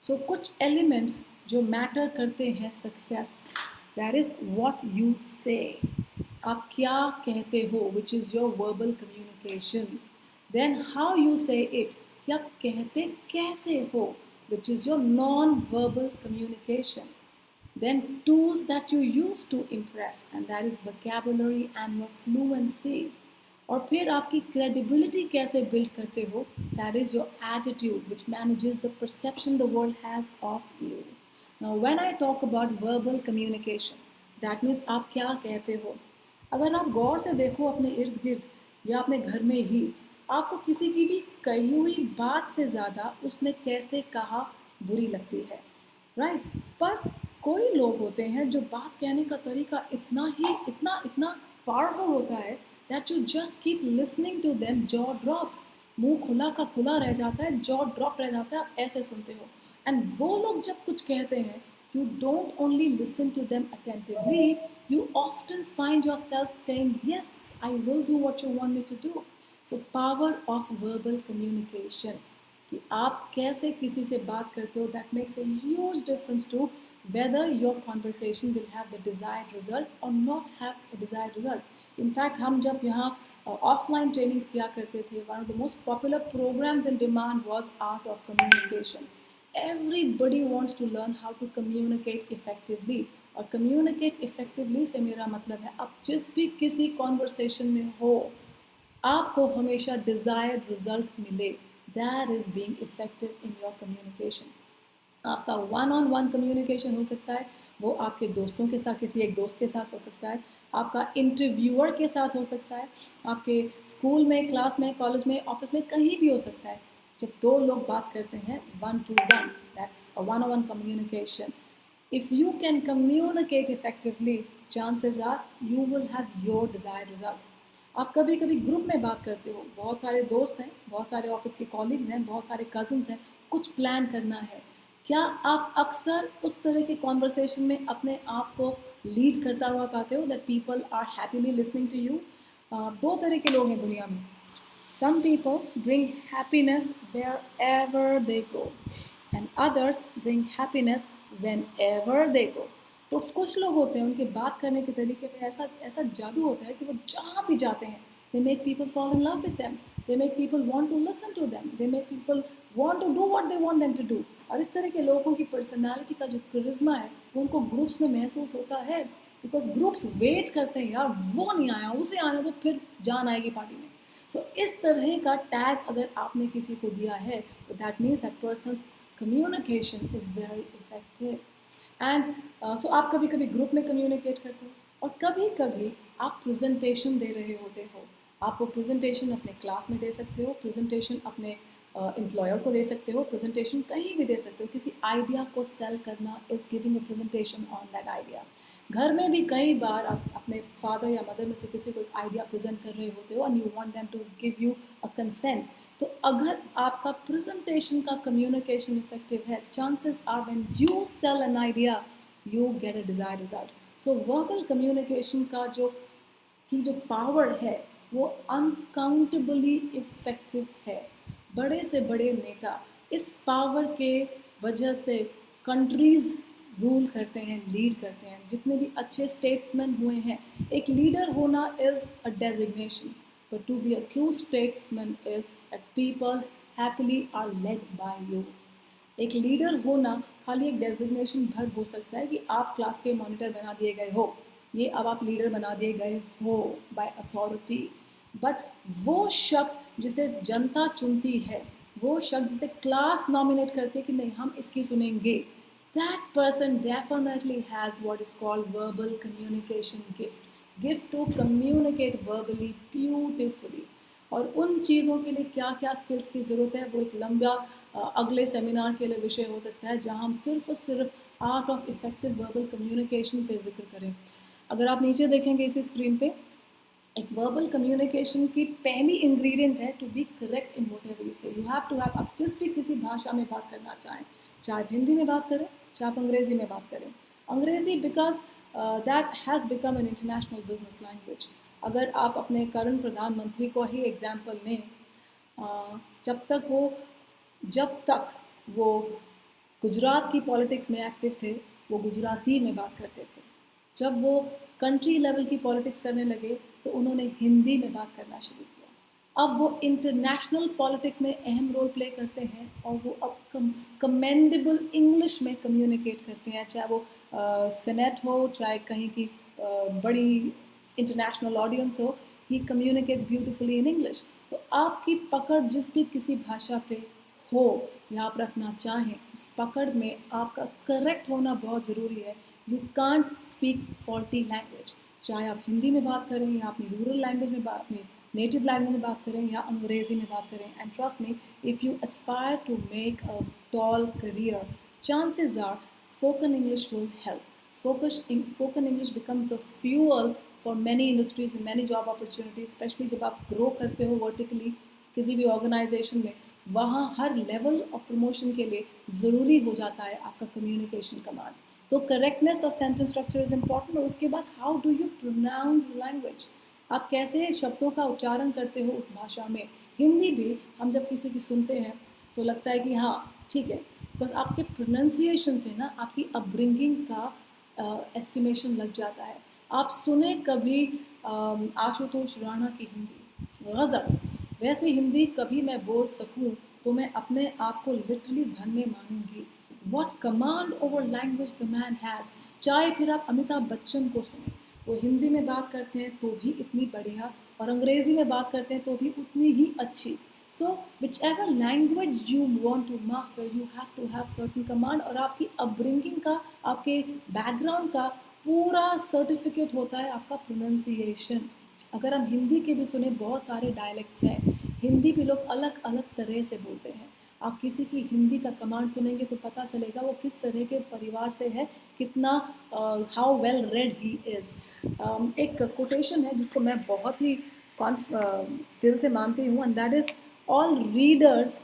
सो कुछ एलिमेंट्स जो मैटर करते हैं success, that is what you say, आप क्या कहते हो, which is your verbal communication. Then how you say it, कि आप कहते कैसे हो, which is your non verbal communication. Then tools that you use to impress, and that is vocabulary and your fluency. और फिर आपकी credibility कैसे build करते हो, that is your attitude which manages the perception the world has of you. Now when I talk about verbal communication, that means आप क्या कहते हो। अगर आप गौर से देखो अपने इर्द गिर्द या अपने घर में ही, आपको किसी की भी कही हुई बात से ज़्यादा उसने कैसे कहा बुरी लगती है, राइट। पर कोई लोग होते हैं जो बात कहने का तरीका इतना पावरफुल होता है that you just keep listening to them, jaw drop, मुंह खुला का खुला रह जाता है, जॉ ड्रॉप रह जाता है, आप ऐसे सुनते हो। एंड वो लोग जब कुछ कहते हैं, you don't only listen to them attentively, you often find yourself saying, yes, I will do what you want me to do. So power of verbal communication, कि आप कैसे किसी से बात करते हो, that makes a huge difference to whether your conversation will have the desired result or not have a desired result. In fact, हम जब यहाँ offline trainings किया करते थे, one of the most popular programs in demand was art of communication. Everybody wants to learn how to communicate effectively. और communicate effectively से मेरा मतलब है आप जिस भी किसी conversation में हो, आपको हमेशा desired result मिले, that is being effective in your communication. आपका वन ऑन वन कम्युनिकेशन हो सकता है, वो आपके दोस्तों के साथ, किसी एक दोस्त के साथ हो सकता है, आपका इंटरव्यूअर के साथ हो सकता है, आपके स्कूल में, क्लास में, कॉलेज में, ऑफिस में, कहीं भी हो सकता है। जब दो लोग बात करते हैं one two one, that's a one on one communication. If you can communicate effectively, chances are you will have your desired result. आप कभी कभी ग्रुप में बात करते हो, बहुत सारे दोस्त हैं, बहुत सारे ऑफिस के कॉलीग्स हैं, बहुत सारे कजन्स हैं, कुछ प्लान करना है। क्या आप अक्सर उस तरह के कॉन्वर्सेशन में अपने आप को लीड करता हुआ पाते हो, that people are happily listening to you. दो तरह के लोग हैं दुनिया में। Some people bring happiness wherever they go, and others bring happiness whenever they go. तो कुछ लोग होते हैं, उनके बात करने के तरीके पे ऐसा ऐसा जादू होता है कि वो जहाँ भी जाते हैं, they make people fall in love with them, they make people want to listen to them, they make people want to do what they want them to do. और इस तरह के लोगों की पर्सनालिटी का जो करिश्मा है वो उनको ग्रुप्स में महसूस होता है, बिकॉज ग्रुप्स वेट करते हैं, यार वो नहीं आया, उसे आने तो फिर जान आएगी पार्टी में। सो इस तरह का टैग अगर आपने किसी को दिया है तो that means that persons communication is very effective. And so आप कभी कभी ग्रुप में कम्युनिकेट करते हो और कभी कभी आप प्रेजेंटेशन दे रहे होते हो। आप वो प्रेजेंटेशन अपने क्लास में दे सकते हो, प्रेजेंटेशन अपने एम्प्लॉयर को दे सकते हो, प्रेजेंटेशन कहीं भी दे सकते हो। किसी आइडिया को सेल करना is giving a presentation on that idea. घर में भी कई बार आप अपने फादर या मदर में से किसी को एक आइडिया प्रेजेंट कर रहे होते हो and you want them to give you a consent. तो अगर आपका प्रेजेंटेशन का कम्युनिकेशन इफेक्टिव है, chances are when you sell an idea you get a desired result. So verbal communication का जो पावर है वो अनकाउंटेबली इफेक्टिव है। बड़े से बड़े नेता इस पावर के वजह से कंट्रीज़ रूल करते हैं, लीड करते हैं। जितने भी अच्छे स्टेट्समैन हुए हैं, एक लीडर होना is a designation, but to be a true statesman is that people happily are led by you. एक लीडर होना खाली एक डेजिग्नेशन भर हो सकता है कि आप क्लास के मॉनिटर बना दिए गए हो, ये अब आप लीडर बना दिए गए हो बाय अथॉरिटी। बट वो शख्स जिसे जनता चुनती है, वो शख्स जिसे क्लास नॉमिनेट करती है कि नहीं हम इसकी सुनेंगे, that person definitely has what is called verbal communication gift to communicate verbally beautifully. और उन चीज़ों के लिए क्या क्या स्किल्स की ज़रूरत है वो एक लंबा अगले सेमिनार के लिए विषय हो सकता है, जहां हम सिर्फ और सिर्फ art of effective verbal communication पे जिक्र करें। अगर आप नीचे देखेंगे इसी स्क्रीन पे, एक वर्बल कम्युनिकेशन की पहली इंग्रेडिएंट है to be correct in whatever you say. You have to have, आप जिस भी किसी भाषा में बात करना चाहें, चाहे आप हिंदी में बात करें, चाहे आप अंग्रेज़ी में बात करें। अंग्रेज़ी because that has become an international business language. अगर आप अपने करंट प्रधानमंत्री को ही एग्जाम्पल लें, जब तक वो गुजरात की पॉलिटिक्स में एक्टिव थे, वो गुजराती में बात करते थे। जब वो कंट्री लेवल की पॉलिटिक्स करने लगे तो उन्होंने हिंदी में बात करना शुरू किया। अब वो इंटरनेशनल पॉलिटिक्स में अहम रोल प्ले करते हैं और वो अब कमेंडेबल इंग्लिश में कम्युनिकेट करते हैं, चाहे वो सेनेट हो, चाहे कहीं की बड़ी इंटरनेशनल ऑडियंस हो। ही कम्युनिकेट्स ब्यूटिफुली इन इंग्लिश। तो आपकी पकड़ जिस भी किसी भाषा पे हो या आप रखना चाहें, उस पकड़ में आपका करेक्ट होना बहुत ज़रूरी है। You can't speak faulty language, चाहे आप हिंदी में बात करें या अपनी रूरल लैंग्वेज में बात, अपनी नेटिव लैंग्वेज में बात करें या अंग्रेज़ी में बात करें। And trust me, if you aspire to make a tall career, chances are spoken English will help. Spoken English becomes the fuel for many industries and many job opportunities, especially जब आप grow करते हो vertically किसी भी organisation में, वहाँ हर level of promotion के लिए ज़रूरी हो जाता है आपका कम्युनिकेशन कमांड। तो correctness of sentence structure is important. और उसके बाद how do you pronounce language, आप कैसे शब्दों का उच्चारण करते हो उस भाषा में। हिंदी भी हम जब किसी की सुनते हैं तो लगता है कि हाँ ठीक है, बिकॉज आपके प्रोनाउंसिएशन से ना आपकी अपब्रिंगिंग का एस्टिमेशन लग जाता है। आप सुने कभी आशुतोष राणा की हिंदी गज़ल, वैसे हिंदी कभी मैं बोल सकूं तो मैं अपने आप को लिटरली धन्य मानूंगी। What command over language the man has. चाहे फिर आप अमिताभ बच्चन को सुने, वो हिंदी में बात करते हैं तो भी इतनी बढ़िया, और अंग्रेज़ी में बात करते हैं तो भी उतनी ही अच्छी। So whichever language you want to master, you have to have certain command. और आपकी अपब्रिंगिंग का, आपके बैकग्राउंड का पूरा सर्टिफिकेट होता है आपका प्रोनाउंसिएशन। अगर हम हिंदी के भी सुने, बहुत सारे डायलेक्ट्स हैं, हिंदी भी लोग अलग अलग तरह से बोलते हैं। आप किसी की हिंदी का कमांड सुनेंगे तो पता चलेगा वो किस तरह के परिवार से है, कितना how well read he is. एक कोटेशन है जिसको मैं बहुत ही दिल से मानती हूँ, and that is all readers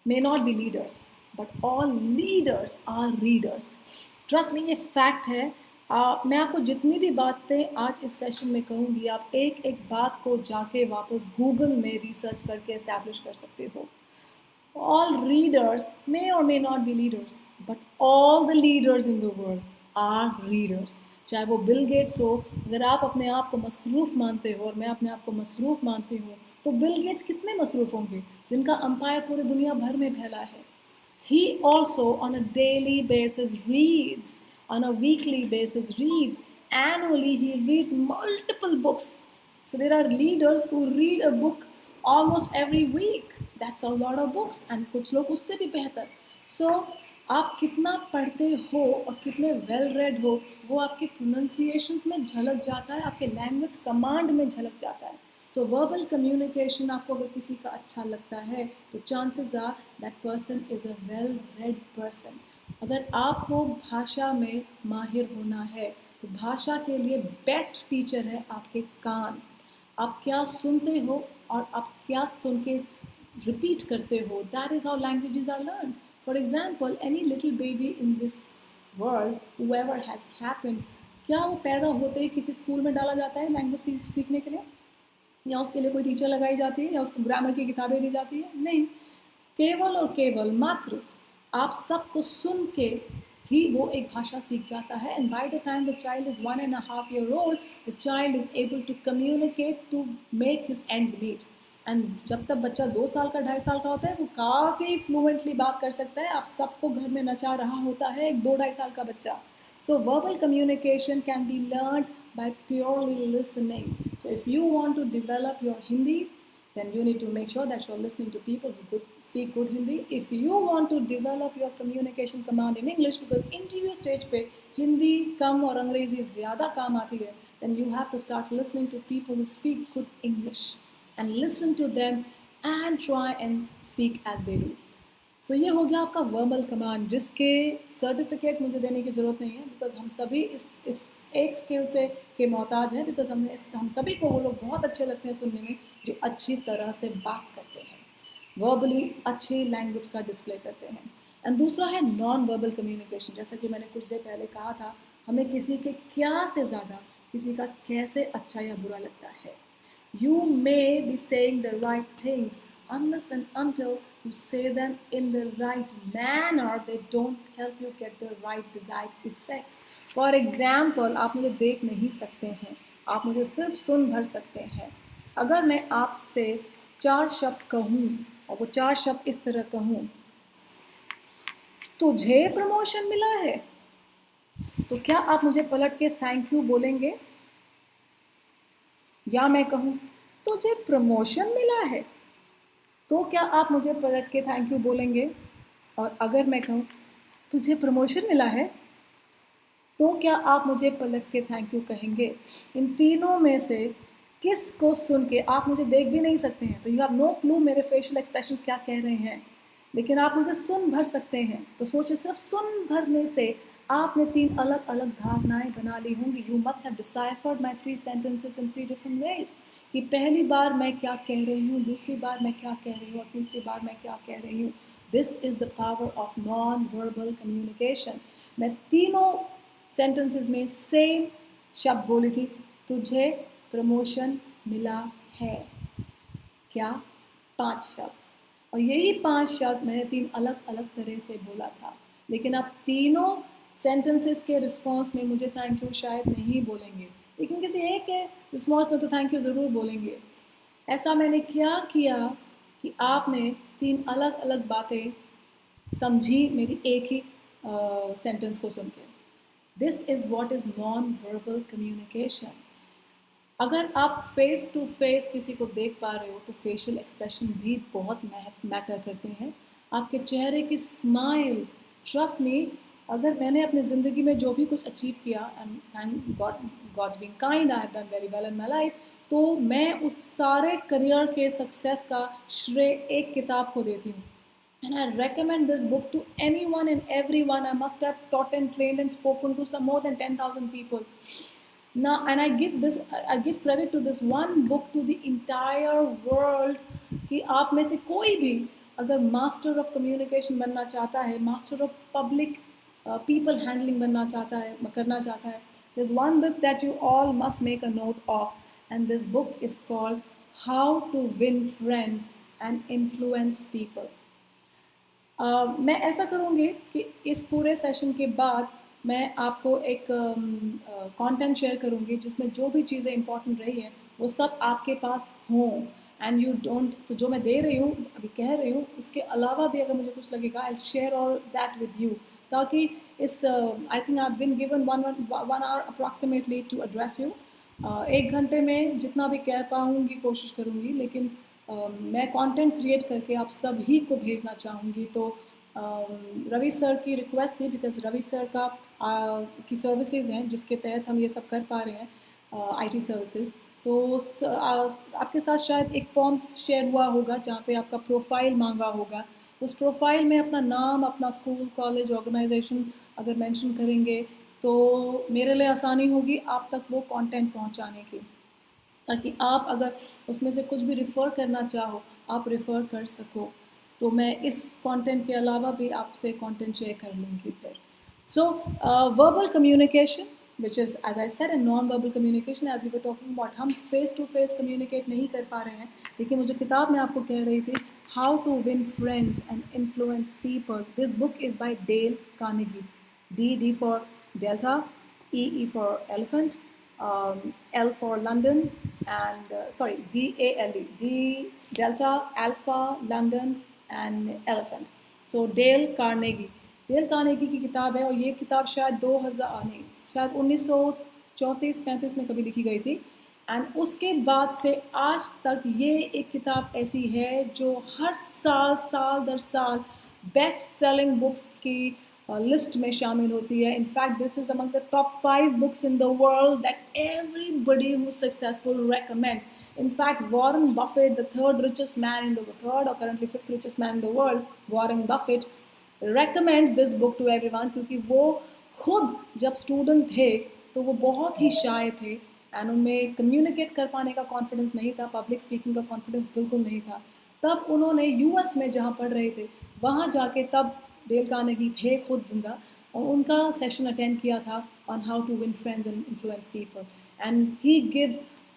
may not be leaders, but all leaders are readers. Trust me, ये फैक्ट है। मैं आपको जितनी भी बातें आज इस सेशन में कहूँगी, आप एक एक बात को जाके वापस गूगल में रिसर्च करके एस्टैब्लिश कर सकते हो। All readers may or may not be leaders, but all the leaders in the world are readers. चाहे वो बिल गेट्स हो, अगर आप अपने आप को मसरूफ़ मानते हो और मैं अपने आप को मसरूफ़ मानती हूँ, तो बिल गेट्स कितने मसरूफ़ होंगे जिनका अंपायर पूरे दुनिया भर में फैला है। He also on a daily basis reads, on a weekly basis reads, annually he reads multiple books. So there are leaders who read a book almost every week. That's a lot of books. And कुछ लोग उससे भी बेहतर. So आप कितना पढ़ते हो और कितने वेल रेड हो, वो आपके प्रोनाउंसिएशंस में झलक जाता है, आपके लैंग्वेज कमांड में झलक जाता है। सो वर्बल कम्युनिकेशन आपको अगर किसी का अच्छा लगता है तो chances are that person is a well read person. अगर आपको भाषा में माहिर होना है तो भाषा के लिए बेस्ट टीचर है आपके कान। आप क्या सुनते हो और आप क्या सुन के रिपीट करते हो, that is how languages are learned. For example, any little baby in this world, whoever has happened, क्या वो पैदा होते ही किसी स्कूल में डाला जाता है लैंग्वेज सीखने के लिए, या उसके लिए कोई टीचर लगाई जाती है, या उसको ग्रामर की किताबें दी जाती है? नहीं, केवल और केवल मात्र आप सबको सुन के ही वो एक भाषा सीख जाता है। And by the time the child is 1.5 year old, the child is able to communicate, to make his ends meet. And जब तक बच्चा 2 साल का, 2.5 साल का होता है, वो काफ़ी फ्लुएंटली बात कर सकता है, आप सबको घर में नचा रहा होता है एक 2-2.5 साल का बच्चा। So verbal communication can be learned by purely listening. So if you want to develop your Hindi, then you need to make sure that you're listening to people who speak good Hindi. If you want to develop your communication command in English, because interview stage पे हिंदी कम और अंग्रेज़ी ज़्यादा काम आती है, then you have to start listening to people who speak good English. and listen to them and try and speak as they do. सो ये हो गया आपका वर्बल कमांड, जिसके सर्टिफिकेट मुझे देने की ज़रूरत नहीं है, बिकॉज हम सभी इस एक स्किल से के मोहताज हैं, बिकॉज हम सभी को वो लोग बहुत अच्छे लगते हैं सुनने में जो अच्छी तरह से बात करते हैं, वर्बली अच्छी लैंग्वेज का डिस्प्ले करते हैं. एंड दूसरा है नॉन वर्बल कम्युनिकेशन. जैसा कि मैंने कुछ देर पहले कहा था, हमें किसी के क्या से ज़्यादा किसी का कैसे अच्छा या बुरा लगता है. You may be saying the right things unless and until you say them in the right manner, they don't help you get the right desired effect. For example, आप मुझे देख नहीं सकते हैं, आप मुझे सिर्फ सुन भर सकते हैं. अगर मैं आपसे 4 शब्द कहूँ और वो 4 शब्द इस तरह कहूँ, तुझे प्रमोशन मिला है, तो क्या आप मुझे पलट के थैंक यू बोलेंगे? या मैं कहूँ तुझे प्रमोशन मिला है, तो क्या आप मुझे पलट के थैंक यू बोलेंगे? और अगर मैं कहूँ तुझे प्रमोशन मिला है, तो क्या आप मुझे पलट के थैंक यू कहेंगे? इन तीनों में से किस को सुन के, आप मुझे देख भी नहीं सकते हैं, तो यू हैव नो क्लू मेरे फेशियल एक्सप्रेशंस क्या कह रहे हैं, लेकिन आप मुझे सुन भर सकते हैं. तो सोचिए, सिर्फ सुन भरने से आपने 3 अलग अलग धारणाएं बना ली होंगी. You must have deciphered my 3 sentences in 3 different ways. कि पहली बार मैं क्या कह रही हूँ, दूसरी बार मैं क्या कह रही हूँ और तीसरी बार मैं क्या कह रही हूँ. This is the power of non verbal communication. मैं तीनों सेंटेंसेस में सेम शब्द बोली थी, तुझे प्रमोशन मिला है. क्या? 5 शब्द. और यही 5 शब्द मैंने 3 अलग अलग तरह से बोला था, लेकिन आप तीनों सेंटेंसेस के रिस्पॉन्स में मुझे थैंक यू शायद नहीं बोलेंगे, लेकिन किसी एक के रिस्पॉन्स में तो थैंक यू ज़रूर बोलेंगे. ऐसा मैंने क्या किया कि आपने 3 अलग अलग बातें समझी मेरी एक ही सेंटेंस को सुन के. This is what is non verbal communication. अगर आप फेस टू फेस किसी को देख पा रहे हो तो फेशियल एक्सप्रेशन भी बहुत मैटर करते हैं. आपके चेहरे की स्माइल, ट्रस्ट मी, अगर मैंने अपनी ज़िंदगी में जो भी कुछ अचीव किया, and thank god's being kind, I have done very well in my life, तो मैं उस सारे करियर के सक्सेस का श्रेय एक किताब को देती हूँ. And I recommend this book to anyone and everyone. I must have taught and trained and spoken to some more than 10,000 people. Now, and I give credit to this one book to the entire world कि आप में से कोई भी अगर master of communication बनना चाहता है, master of public people handling बनना चाहता है, करना चाहता है, there's one book that you all must make a note of, and this book is called How to Win Friends and Influence People. मैं ऐसा करूँगी कि इस पूरे सेशन के बाद मैं आपको एक कंटेंट शेयर करूँगी जिसमें जो भी चीज़ें इंपॉर्टेंट रही हैं वो सब आपके पास हों, एंड यू डोंट, तो जो मैं दे रही हूँ अभी कह रही हूँ उसके अलावा भी अगर मुझे कुछ लगेगा I share all that with you, ताकि इस I think I have been given one hour approximately to address you. 1 घंटे में जितना भी कह पाऊँगी कोशिश करूँगी, लेकिन मैं कंटेंट क्रिएट करके आप सभी को भेजना चाहूँगी. तो रवि सर की रिक्वेस्ट थी, बिकॉज रवि सर का की सर्विसेज हैं जिसके तहत हम ये सब कर पा रहे हैं, आईटी सर्विसेज. तो आपके साथ शायद एक फॉर्म शेयर हुआ होगा जहाँ पे आपका प्रोफाइल मांगा होगा. उस प्रोफाइल में अपना नाम, अपना स्कूल, कॉलेज, ऑर्गेनाइजेशन अगर मेंशन करेंगे तो मेरे लिए आसानी होगी आप तक वो कंटेंट पहुँचाने की, ताकि आप अगर उसमें से कुछ भी रेफ़र करना चाहो आप रेफ़र कर सको. तो मैं इस कंटेंट के अलावा भी आपसे कंटेंट शेयर कर लूँगी फिर. So verbal communication which is, as I said, a non-verbal communication, as we were talking about, हम face to face communicate नहीं कर पा रहे हैं, लेकिन वो जो किताब मैं आपको कह रही थी, How to Win Friends and Influence People, this book is by Dale Carnegie. D for Delta, E for Elephant, L for London, and DALE, D Delta, Alpha, London and Elephant. So Dale Carnegie. Dale Carnegie की किताब है, और ये किताब शायद 1934-35 में कभी लिखी गई थी. एंड उसके बाद से आज तक ये एक किताब ऐसी है जो हर साल दर साल बेस्ट सेलिंग बुक्स की लिस्ट में शामिल होती है. In fact this is among the top 5 books in the world that everybody who successful recommends. In fact, Warren Buffett, the third richest man in the third or currently fifth richest man in the world, Warren Buffett recommends this book to everyone क्योंकि वो खुद जब student थे तो वो बहुत ही शाय थे and उनमें कम्युनिकेट कर पाने का कॉन्फिडेंस नहीं था, पब्लिक स्पीकिंग का कॉन्फिडेंस बिल्कुल नहीं था. तब उन्होंने यूएस में जहाँ पढ़ रहे थे वहाँ जाके तब डेल कार्नेगी थे खुद जिंदा और उनका सेशन अटेंड किया था on how to win friends and influence people. And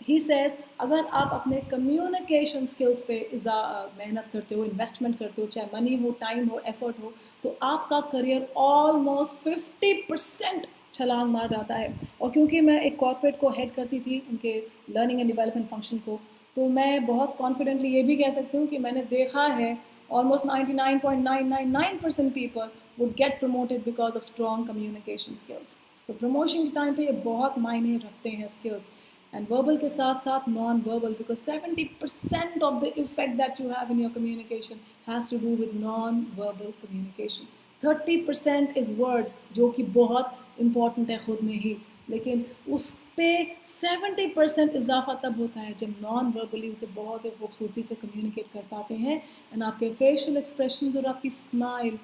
he says अगर आप अपने कम्युनिकेशन स्किल्स पे मेहनत करते हो, इन्वेस्टमेंट करते हो, चाहे मनी हो, टाइम हो, एफर्ट हो, तो आपका करियर ऑलमोस्ट 50% छलांग मार जाता है. और क्योंकि मैं एक कॉर्पोरेट को हेड करती थी उनके लर्निंग एंड डेवलपमेंट फंक्शन को, तो मैं बहुत कॉन्फिडेंटली ये भी कह सकती हूँ कि मैंने देखा है almost 99.999% people would get promoted because of strong communication skills. तो प्रमोशन के टाइम पे ये बहुत मायने रखते हैं स्किल्स एंड वर्बल के साथ साथ non verbal because 70% of the effect that you have in your communication has to do with non verbal communication. 30% is words जो कि बहुत इंपॉर्टेंट है खुद में ही, लेकिन उस पे 70% इजाफा तब होता है जब नॉन वर्बली उसे बहुत ही खूबसूरती से कम्युनिकेट कर पाते हैं. एंड आपके फेशियल एक्सप्रेशंस और आपकी स्माइल,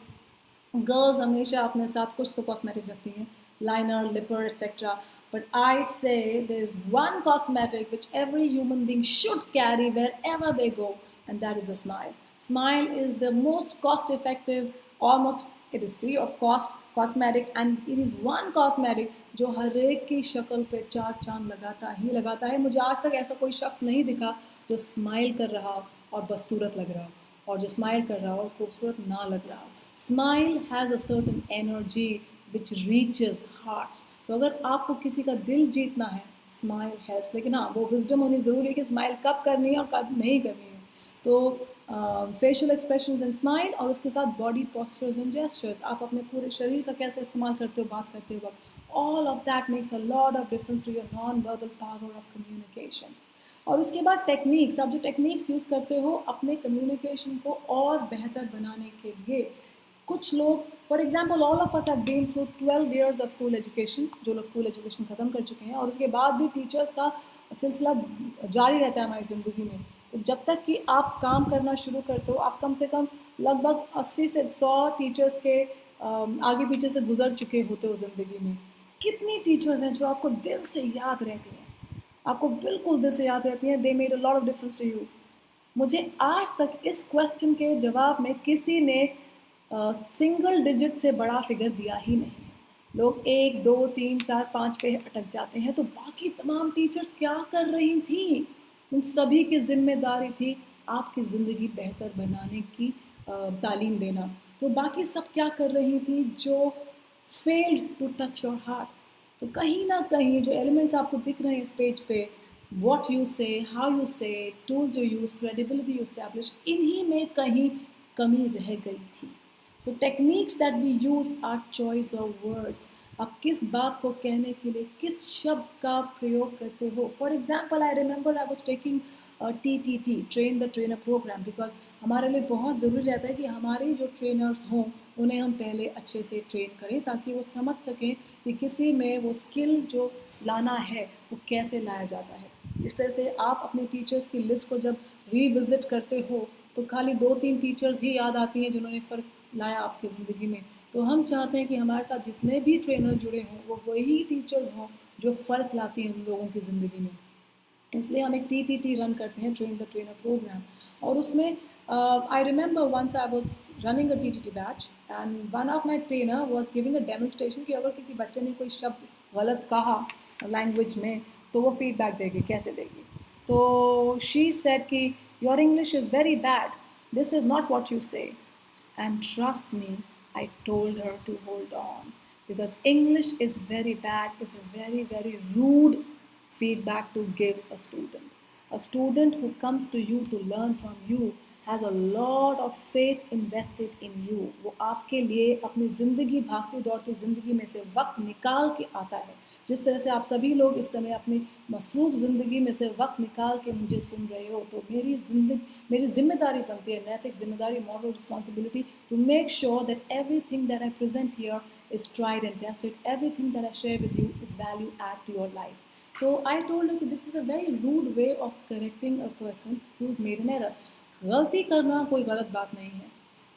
गर्ल्स हमेशा अपने साथ कुछ तो कॉस्मेटिक रखती हैं, लाइनर, लिपर etcetera, but I say there is one cosmetic which every human being should carry wherever they go and that is a smile. Smile is the most cost effective, almost it is free of cost cosmetic, and it is one cosmetic जो हर एक की शक्ल पे चार चांद लगाता है. मुझे आज तक ऐसा कोई शख्स नहीं दिखा जो स्माइल कर रहा हो और बस सूरत लग रहा हो, और जो स्माइल कर रहा हो और खूबसूरत ना लग रहा हो. Smile has a certain energy which reaches hearts. तो अगर आपको किसी का दिल जीतना है, स्माइल हेल्प्स. लेकिन हाँ, वो विजडम होनी ज़रूरी है कि स्माइल कब करनी है और कब नहीं करनी है. तो फेशियल एक्सप्रेशंस एंड स्माइल, और उसके साथ बॉडी पोस्चर्स एंड जेस्चर्स, आप अपने पूरे शरीर का कैसे इस्तेमाल करते हो बात करते वक्त, all of that makes a lot of difference to your non verbal power of communication. और उसके बाद टेक्निक्स, आप जो टेक्निक्स यूज़ करते हो अपने कम्युनिकेशन को और बेहतर बनाने के लिए. कुछ लोग, for example all of us have been through 12 years of school education, जो लोग स्कूल एजुकेशन ख़त्म कर चुके हैं, और उसके बाद भी टीचर्स का सिलसिला जारी रहता है हमारी ज़िंदगी में. तो जब तक कि आप काम करना शुरू करते हो, आप कम से कम लगभग 80 से 100 टीचर्स के आगे पीछे से गुजर चुके होते हो ज़िंदगी में. कितनी टीचर्स हैं जो आपको दिल से याद रहती हैं, आपको बिल्कुल दिल से याद रहती हैं, they made a lot of difference to you. मुझे आज तक इस क्वेश्चन के जवाब में किसी ने सिंगल डिजिट से बड़ा फिगर दिया ही नहीं है. लोग 1, 2, 3, 4, 5 पे अटक जाते हैं. तो बाकी तमाम टीचर्स क्या कर रही थी? उन सभी की जिम्मेदारी थी आपकी ज़िंदगी बेहतर बनाने की तालीम देना. तो बाकी सब क्या कर रही थी? जो failed to touch your heart. तो कहीं ना कहीं जो एलिमेंट्स आपको दिख रहे हैं इस पेज पे, what you say, how you say, tools you use, credibility you establish, इन्हीं में कहीं कमी रह गई थी. So techniques that we use are choice of words. आप किस बात को कहने के लिए किस शब्द का प्रयोग करते हो. For example, I remember I was taking TTT, train the trainer program, because हमारे लिए बहुत ज़रूरी रहता है कि हमारे जो ट्रेनर्स हों उन्हें हम पहले अच्छे से ट्रेन करें ताकि वो समझ सकें कि किसी में वो स्किल जो लाना है वो कैसे लाया जाता है. इस तरह से आप अपने टीचर्स की लिस्ट को जब रीविज़िट करते हो तो खाली 2-3 टीचर्स ही याद आती हैं जिन्होंने फ़र्क लाया आपकी ज़िंदगी में. तो हम चाहते हैं कि हमारे साथ जितने भी ट्रेनर जुड़े हों वो वही टीचर्स हों जो फ़र्क लाती हैं इन लोगों की ज़िंदगी में. इसलिए हम एक TTT रन करते हैं, ट्रेन द ट्रेनर प्रोग्राम. और उसमें I remember once I was running a TTT batch and one of my trainer was giving a demonstration कि अगर किसी बच्चे ने कोई शब्द गलत कहा लैंग्वेज में तो वो फीडबैक देगी, कैसे देगी. तो शी सेड कि your English is very bad, this is not what you से. And trust me, I told her to hold on because English is very bad, is a very, very rude feedback to give a student. A student who comes to you to learn from you has a lot of faith invested in you. वो आपके लिए अपनी ज़िंदगी, भागती दौड़ती ज़िंदगी में से वक्त निकाल के आता है। जिस तरह से आप सभी लोग इस समय अपनी मसरूफ़ ज़िंदगी में से वक्त निकाल के मुझे सुन रहे हो, तो मेरी ज़िम्मेदारी बनती है, नैतिक ज़िम्मेदारी, moral responsibility, to make sure that everything that I present here is tried and tested. Everything that I share with you is value add to your life. So I told her that this is a very rude way of correcting a person who's made an error. गलती करना कोई गलत बात नहीं है,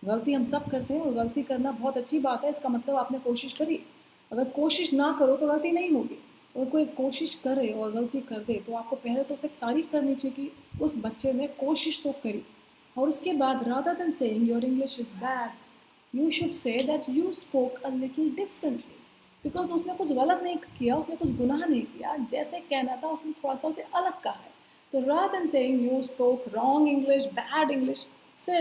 गलती हम सब करते हैं और गलती करना बहुत अच्छी बात है। इसका मतलब आपने कोशिश करी। अगर कोशिश ना करो तो गलती नहीं होगी। अगर कोई कोशिश करे और गलती कर दे तो आपको पहले तो उसे तारीफ़ करनी चाहिए कि उस बच्चे ने कोशिश तो करी। और उसके बाद rather than saying your English is bad, you should say that you spoke a little differently. Because उसने कुछ गलत नहीं किया, उसने कुछ गुनाह नहीं किया, जैसे कहना था उसने थोड़ा सा उसे अलग कहा है। तो rather than saying you spoke wrong English, bad English, say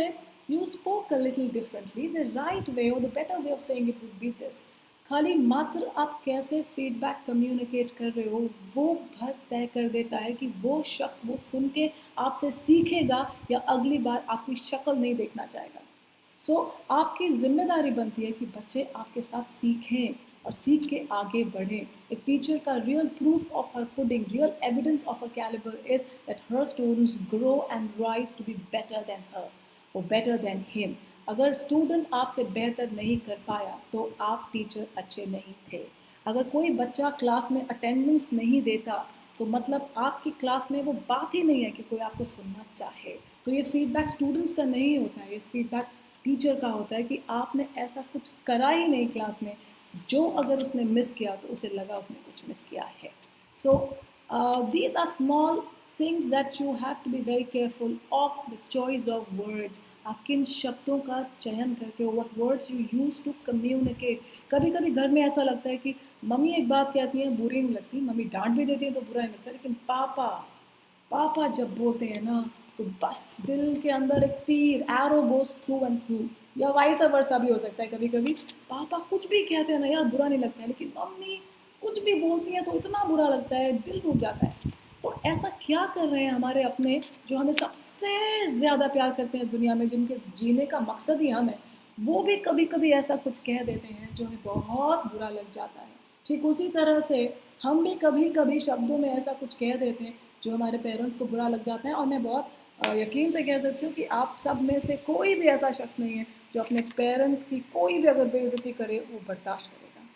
you spoke a little differently. The right way or the better way of saying it would be this. खाली मात्र आप कैसे फीडबैक कम्युनिकेट कर रहे हो वो भर तय कर देता है कि वो शख्स वो सुन के आपसे सीखेगा या अगली बार आपकी शक्ल नहीं देखना चाहेगा। सो आपकी जिम्मेदारी बनती है कि बच्चे आपके साथ सीखें और सीख के आगे बढ़ें। एक टीचर का real proof of her pudding, real evidence of her calibre is that her students grow and rise to be better than her और बेटर देन हिम। अगर स्टूडेंट आपसे बेहतर नहीं कर पाया तो आप टीचर अच्छे नहीं थे। अगर कोई बच्चा क्लास में अटेंडेंस नहीं देता तो मतलब आपकी क्लास में वो बात ही नहीं है कि कोई आपको सुनना चाहे। तो ये फीडबैक स्टूडेंट्स का नहीं होता है, ये फीडबैक टीचर का होता है कि आपने ऐसा कुछ करा ही नहीं क्लास में जो अगर उसने मिस किया तो उसे लगा उसने कुछ मिस किया है। So these are small things that you have to be very careful of the choice of words. आप किन शब्दों का चयन करते हो, what words you use to communicate. कभी कभी घर में ऐसा लगता है कि मम्मी एक बात कहती है बुरी नहीं लगती, मम्मी डांट भी देती है तो बुरा नहीं लगता, लेकिन पापा जब बोलते हैं ना तो बस दिल के अंदर एक तीर, arrow goes through and through. या वाइस वर्सा भी हो सकता है, कभी कभी पापा कुछ भी कहते हैं ना यार बुरा नहीं लगता है, लेकिन मम्मी कुछ भी बोलती हैं तो इतना बुरा लगता है, दिल रुक जाता है। तो ऐसा क्या कर रहे हैं हमारे अपने जो हमें सबसे ज़्यादा प्यार करते हैं दुनिया में, जिनके जीने का मकसद ही हम है, वो भी कभी कभी ऐसा कुछ कह देते हैं जो हमें बहुत बुरा लग जाता है। ठीक उसी तरह से हम भी कभी कभी शब्दों में ऐसा कुछ कह देते हैं जो हमारे पेरेंट्स को बुरा लग जाता है। और मैं बहुत यकीन से कह सकती हूँ कि आप सब में से कोई भी ऐसा शख्स नहीं है जो अपने पेरेंट्स की कोई भी अगर बेइज्जती करे वो बर्दाश्त करेगा।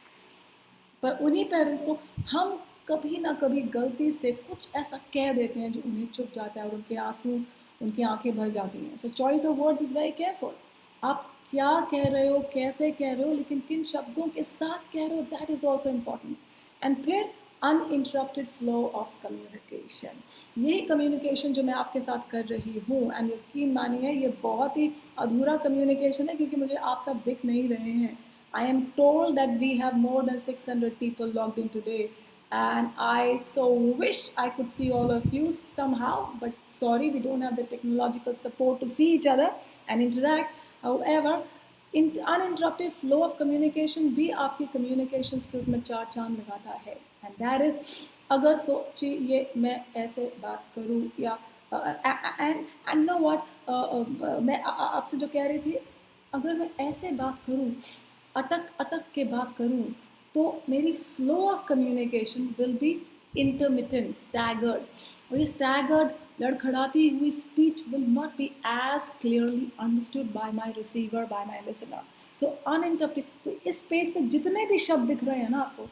पर उन्हीं पेरेंट्स को हम कभी ना कभी गलती से कुछ ऐसा कह देते हैं जो उन्हें चुप जाता है और उनके आंसू, उनकी आंखें भर जाती हैं। सो choice of words is very careful. आप क्या कह रहे हो, कैसे कह रहे हो, लेकिन किन शब्दों के साथ कह रहे हो, that is also important. And फिर अनइंटरप्टेड फ्लो ऑफ कम्युनिकेशन, यही कम्युनिकेशन जो मैं आपके साथ कर रही हूँ, एंड यकीन मानिए ये बहुत ही अधूरा कम्युनिकेशन है क्योंकि मुझे आप सब दिख नहीं रहे हैं। I am told that we have more than 600 people logged in today, and I so wish I could see all of you somehow, but sorry we don't have the technological support to see each other and interact. However, uninterrupted flow of communication भी आपकी communication skills में चार चांद लगाता है। And that is, अगर सोचिए मैं ऐसे बात करूँ या and know what, मैं आपसे जो कह रही थी, अगर मैं ऐसे बात करूँ, अटक के बात करूँ, तो मेरी flow of communication will be intermittent, staggered. और ये स्टैगर्ड लड़खड़ाती हुई speech will not be as clearly understood by my receiver, by my listener. So uninterrupted. तो इस पेज पे जितने भी शब्द दिख रहे हैं ना आपको,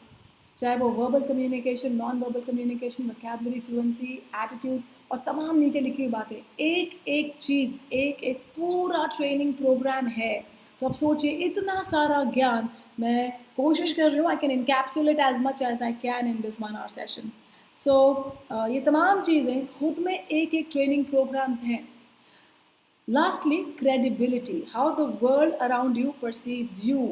चाहे वो verbal communication, non verbal communication, vocabulary, fluency, attitude और तमाम नीचे लिखी हुई बातें, एक एक चीज़, एक एक पूरा ट्रेनिंग प्रोग्राम है। तो अब सोचिए इतना सारा ज्ञान मैं कोशिश कर रही हूँ, I can encapsulate as much as I can in this 1 hour session. So ये तमाम चीज़ें खुद में एक एक ट्रेनिंग प्रोग्राम्स हैं। Lastly, credibility, how the world around you perceives you.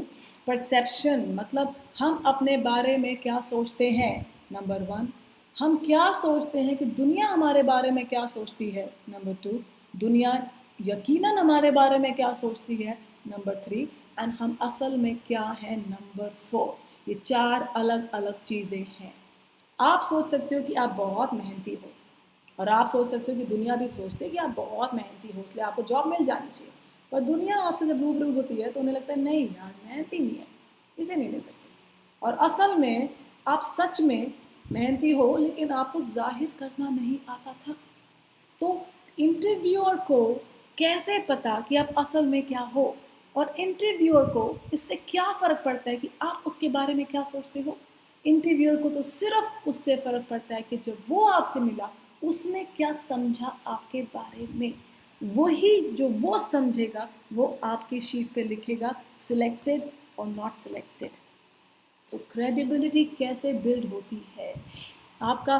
Perception मतलब हम अपने बारे में क्या सोचते हैं, नंबर 1। हम क्या सोचते हैं कि दुनिया हमारे बारे में क्या सोचती है, नंबर 2। दुनिया यकीनन हमारे बारे में क्या सोचती है, नंबर 3। एंड हम असल में क्या है, नंबर 4। ये 4 अलग अलग चीज़ें हैं। आप सोच सकते हो कि आप बहुत मेहनती हो, और आप सोच सकते हो कि दुनिया भी सोचते है कि आप बहुत मेहनती हो इसलिए आपको जॉब मिल जानी चाहिए, पर दुनिया आपसे जब रूबरू होती है तो उन्हें लगता है नहीं यार मेहनती नहीं है, इसे नहीं ले सकते। और असल में आप सच में मेहनती हो लेकिन आपको जाहिर करना नहीं आता था। तो इंटरव्यूअर को कैसे पता कि आप असल में क्या हो, और इंटरव्यूअर को इससे क्या फ़र्क पड़ता है कि आप उसके बारे में क्या सोचते हो। इंटरव्यूअर को तो सिर्फ उससे फ़र्क पड़ता है कि जब वो आपसे मिला उसने क्या समझा आपके बारे में, वही जो वो समझेगा वो आपकी शीट पे लिखेगा, सिलेक्टेड और नॉट सिलेक्टेड। तो क्रेडिबिलिटी कैसे बिल्ड होती है, आपका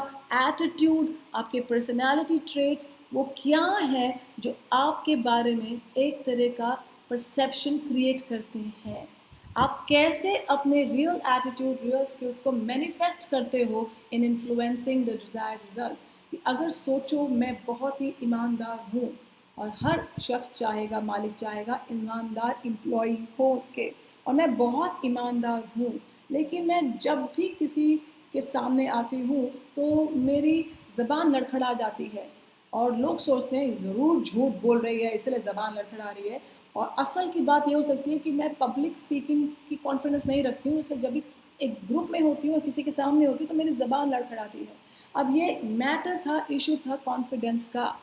एटीट्यूड, आपके पर्सनालिटी ट्रेट्स वो क्या है जो आपके बारे में एक तरह का परसेप्शन क्रिएट करते हैं। आप कैसे अपने रियल एटीट्यूड, रियल स्किल्स को मैनिफेस्ट करते हो इन इन्फ्लुएंसिंग द डिजायर्ड रिजल्ट। कि अगर सोचो मैं बहुत ही ईमानदार हूँ, और हर शख्स चाहेगा, मालिक चाहेगा ईमानदार एम्प्लॉय हो उसके, और मैं बहुत ईमानदार हूँ, लेकिन मैं जब भी किसी के सामने आती हूँ तो मेरी ज़बान लड़खड़ा जाती है, और लोग सोचते हैं ज़रूर झूठ बोल रही है इसलिए ज़बान लड़खड़ा रही है। और असल की बात ये हो सकती है कि मैं पब्लिक स्पीकिंग की कॉन्फिडेंस नहीं रखती हूँ, इसलिए जब भी एक ग्रुप में होती हूँ, किसी के सामने होती हूँ, तो मेरी ज़बान लड़खड़ाती है। अब ये मैटर था, इशू था कॉन्फिडेंस का।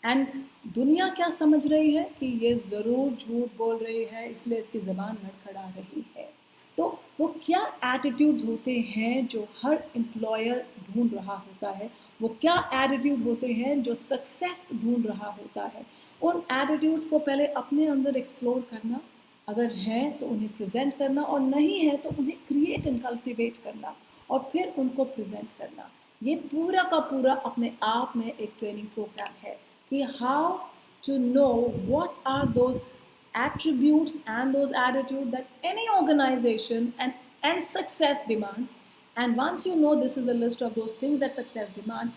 एंड दुनिया क्या समझ रही है कि ये ज़रूर झूठ बोल रही है इसलिए इसकी ज़बान लड़खड़ा रही है। तो वो क्या एटीट्यूड्स होते हैं जो हर एम्प्लॉयर ढूंढ रहा होता है, वो क्या एटीट्यूड होते हैं जो सक्सेस ढूंढ रहा होता है। उन एटीट्यूड्स को पहले अपने अंदर एक्सप्लोर करना, अगर हैं तो उन्हें प्रेजेंट करना, और नहीं है तो उन्हें क्रिएट एंड कल्टिवेट करना, और फिर उनको प्रेजेंट करना। ये पूरा का पूरा अपने आप में एक ट्रेनिंग प्रोग्राम है कि how to know what are those attributes and those attitudes that any organization and success demands. And once you know this is the list of those things that success demands,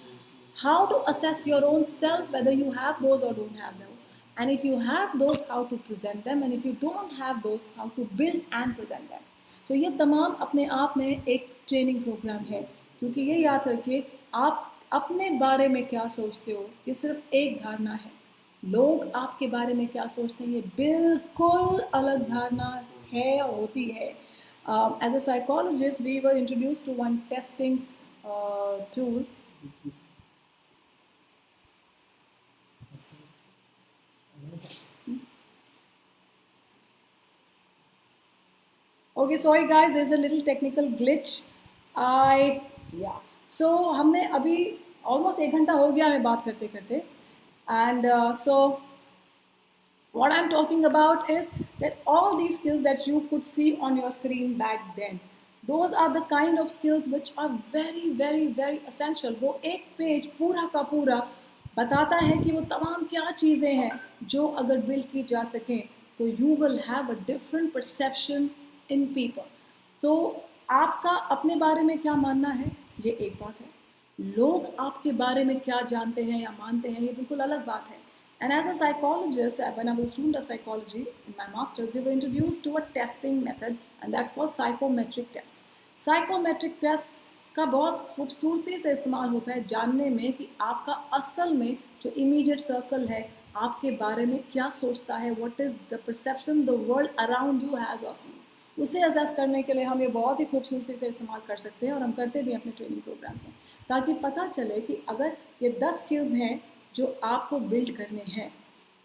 how to assess your own self whether you have those or don't have those. And if you have those, how to present them. And if you don't have those, how to build and present them. So ये तमाम अपने आप में एक training programme है, क्योंकि ये याद रखिए आप अपने बारे में क्या सोचते हो ये सिर्फ एक धारणा है, लोग आपके बारे में क्या सोचते हैं ये बिल्कुल अलग धारणा है और होती है। As a psychologist we were introduced to one testing tool. Okay, sorry guys, there's a little technical glitch. So हमने अभी almost 1 घंटा हो गया हमें बात करते करते, and so what I'm talking about is that all these skills that you could see on your screen back then, those are the kind of skills which are very very very essential. वो एक page पूरा का पूरा बताता है कि वो तमाम क्या चीज़ें हैं जो अगर बिल्ड की जा सकें तो you will have a different perception in people. तो आपका अपने बारे में क्या मानना है ये एक बात है, लोग आपके बारे में क्या जानते हैं या मानते हैं ये बिल्कुल अलग बात है। And as a psychologist, when I was a student of psychology in my masters, we were introduced to a testing method and that's called psychometric test. Psychometric test का बहुत खूबसूरती से इस्तेमाल होता है जानने में कि आपका असल में जो immediate circle है आपके बारे में क्या सोचता है, what is the perception the world around you has of you. उसे असेस करने के लिए हम ये बहुत ही खूबसूरती से इस्तेमाल कर सकते हैं और हम करते भी अपने ट्रेनिंग प्रोग्राम में, ताकि पता चले कि अगर ये 10 स्किल्स हैं जो आपको बिल्ड करने हैं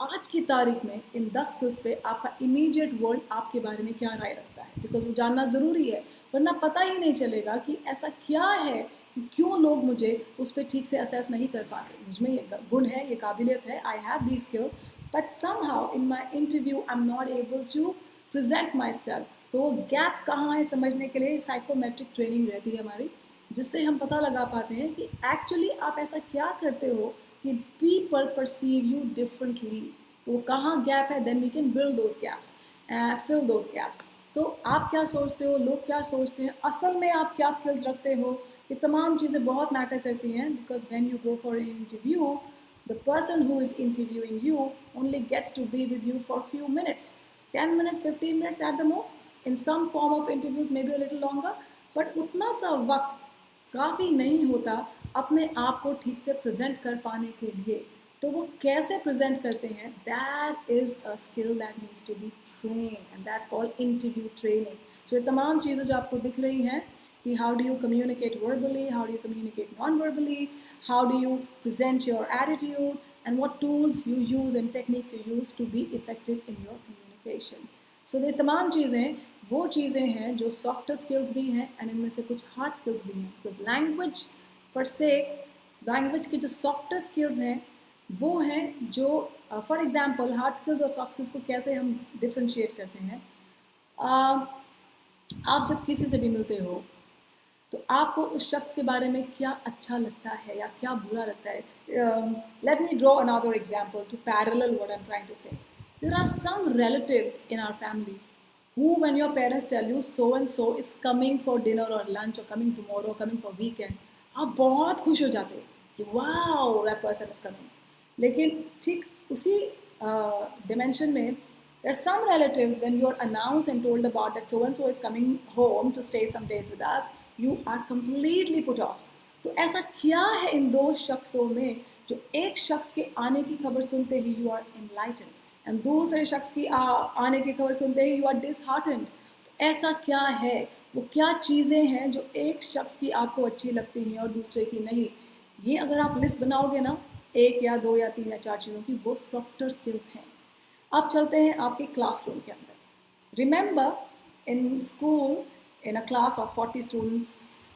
आज की तारीख में, इन 10 स्किल्स पे आपका इमीडिएट वर्ल्ड आपके बारे में क्या राय रखता है, बिकॉज वो जानना ज़रूरी है, वरना पता ही नहीं चलेगा कि ऐसा क्या है कि क्यों लोग मुझे उस पर ठीक से असेस नहीं कर पाते। मुझमें ये गुण है, ये काबिलियत है, I have the skills, but somehow in my interview I am not able to present myself. तो वो गैप कहाँ है समझने के लिए साइकोमेट्रिक ट्रेनिंग रहती है हमारी, जिससे हम पता लगा पाते हैं कि एक्चुअली आप ऐसा क्या करते हो कि पीपल परसीव यू डिफरेंटली। तो वो कहाँ गैप है, then we can build those gaps, fill those gaps. तो आप क्या सोचते हो, लोग क्या सोचते हैं, असल में आप क्या स्किल्स रखते हो, ये तमाम चीज़ें बहुत मैटर करती हैं। Because when you go for an interview, the person who is interviewing you only gets to be with you for a few minutes, 10 minutes, 15 minutes at the most. In some form of interviews maybe a little longer, but उतना सा वक्त काफ़ी नहीं होता अपने आप को ठीक से प्रेजेंट कर पाने के लिए। तो वो कैसे प्रेजेंट करते हैं, that is a skill that needs to be train and that's called interview training. So ये तमाम चीज़ें जो आपको दिख रही हैं कि how do you communicate verbally, how do you communicate non verbally, how do you present your attitude, and what tools you use and techniques you use to be effective in your communication. So ये तमाम चीज़ें वो चीज़ें हैं जो soft skills भी हैं and इनमें से कुछ हार्ड स्किल्स भी हैं, बिकॉज लैंग्वेज पर से लैंग्वेज की जो सॉफ्ट स्किल्स हैं वो हैं जो फॉर एग्जांपल हार्ड स्किल्स और सॉफ्ट स्किल्स को कैसे हम डिफ्रेंशिएट करते हैं। आप जब किसी से भी मिलते हो तो आपको उस शख्स के बारे में क्या अच्छा लगता है या क्या बुरा लगता है। Let me draw another example to parallel what I am trying to say. There are some relatives in our family who when your parents tell you so and so is coming for dinner or lunch or coming tomorrow or coming for weekend, आप बहुत खुश हो जाते हो कि wow that person is coming। लेकिन ठीक उसी dimension में there are some relatives when you are announced and told about that so and so is coming home to stay some days with us, you are completely put off। तो ऐसा क्या है इन दो शख्सों में जो एक शख्स के आने की खबर सुनते ही you are enlightened एंड दूसरे शख्स की आने की खबर सुनते ही यू आर डिसहार्टेंड। तो ऐसा क्या है, वो क्या चीज़ें हैं जो एक शख्स की आपको अच्छी लगती हैं और दूसरे की नहीं। ये अगर आप लिस्ट बनाओगे ना, एक या दो या तीन या चार चीज़ों की, वो सॉफ्टर स्किल्स हैं। अब चलते हैं आपके क्लासरूम के अंदर। Remember in school, in a class of 40 students,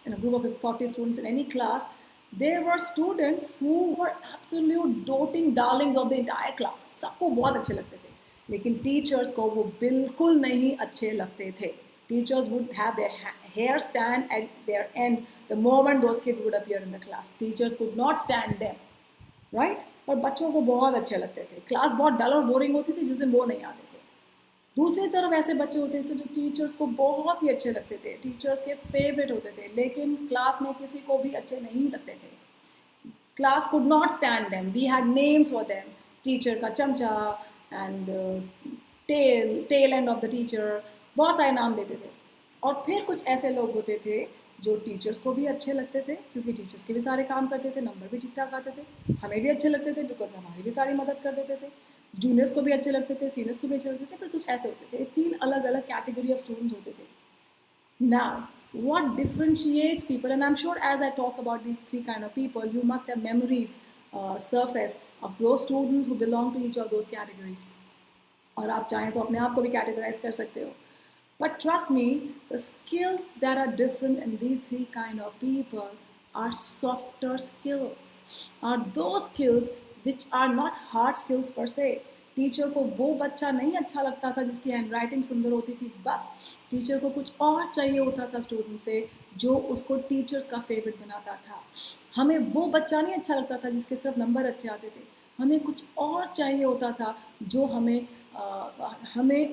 in a group of 40 students in any class, there were students who were absolute doting darlings of the entire class। सबको बहुत अच्छे लगते थे, लेकिन टीचर्स को वो बिल्कुल नहीं अच्छे लगते थे। Teachers would have their hair stand at their end the moment those kids would appear in the class। Teachers could not stand them, right? पर बच्चों को बहुत अच्छे लगते थे। क्लास बहुत डल और बोरिंग होती थी जिस दिन वो नहीं आते थे। दूसरी तरफ ऐसे बच्चे होते थे जो टीचर्स को बहुत ही अच्छे लगते थे, टीचर्स के फेवरेट होते थे, लेकिन क्लास में किसी को भी अच्छे नहीं लगते थे। Class could not stand them, we had names for them, teacher का चमचा and tail end of the teacher, बहुत सारे नाम देते थे। और फिर कुछ ऐसे लोग होते थे जो टीचर्स को भी अच्छे लगते थे क्योंकि टीचर्स के भी सारे काम करते थे, नंबर भी ठीक ठाक आते थे, हमें भी अच्छे लगते थे बिकॉज हमारी भी सारी मदद कर देते थे, जूनियर्स को भी अच्छे लगते थे, सीनियर्स को भी अच्छे लगते थे। फिर कुछ ऐसे होते थे, तीन अलग अलग कैटेगरी ऑफ स्टूडेंट्स होते थे। Now what differentiates people, and I'm sure as I talk about these three kind of people you must have memories surface of those students who belong to each of those categories, और आप चाहें तो अपने आप को भी categorize कर सकते हो। But trust me, the skills that are different in these three kind of people are softer skills, are those skills which are not hard skills per se। Teacher को वो बच्चा नहीं अच्छा लगता था जिसकी हैंड राइटिंग सुंदर होती थी, बस टीचर को कुछ और चाहिए होता था स्टूडेंट से जो उसको टीचर्स का फेवरेट बनाता था। हमें वो बच्चा नहीं अच्छा लगता था जिसके सिर्फ नंबर अच्छे आते थे, हमें कुछ और चाहिए होता था जो हमें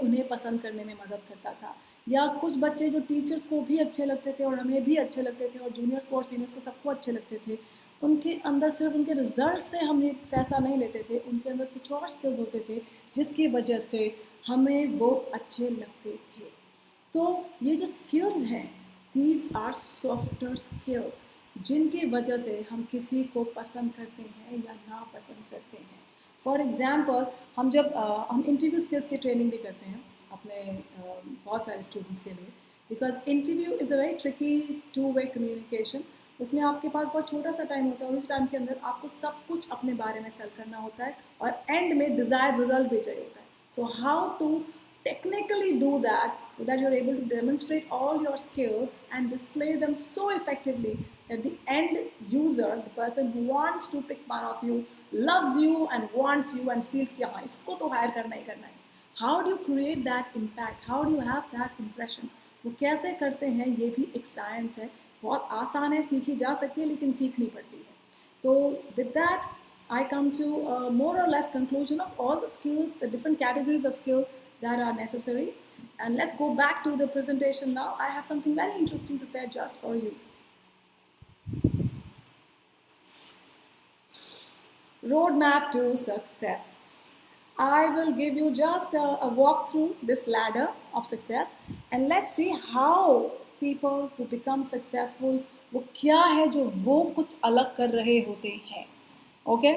उन्हें पसंद करने में मदद करता था। या कुछ बच्चे जो टीचर्स को भी अच्छे लगते थे और हमें भी अच्छे लगते थे और जूनियर्स को और सीनियर्स को सबको अच्छे लगते थे, उनके अंदर सिर्फ उनके रिजल्ट से हम ये फैसला नहीं लेते थे, उनके अंदर कुछ और स्किल्स होते थे जिसकी वजह से हमें वो अच्छे लगते थे। तो ये जो स्किल्स हैं, दीज आर सॉफ्टर स्किल्स जिनकी वजह से हम किसी को पसंद करते हैं या नापसंद करते हैं। फॉर एग्ज़ाम्पल हम इंटरव्यू स्किल्स की ट्रेनिंग भी करते हैं अपने बहुत सारे स्टूडेंट्स के लिए, because interview is a very tricky two way communication. उसमें आपके पास बहुत छोटा सा टाइम होता है और उस टाइम के अंदर आपको सब कुछ अपने बारे में सेल करना होता है और एंड में डिज़ायर्ड रिजल्ट भी चाहिए होता है। So how to technically do that so that you're able to demonstrate all your skills and display them so effectively that the end user, the person who wants to pick one of you, loves you and wants you and feels कि हाँ इसको तो higher करना ही करना है। How do you create that impact? How do you have that impression? वो कैसे करते हैं, ये भी एक साइंस है, बहुत आसान है, सीखी जा सकती है लेकिन सीखनी पड़ती है। तो with that I come to a more or less conclusion of all the skills, the different categories of skill that are necessary. And let's go back to the presentation now. I have something very interesting prepared just for you. Roadmap to success. I will give you just a walk through this ladder of success and let's see how people who become successful, वो क्या है जो वो कुछ अलग कर रहे होते हैं। ओके,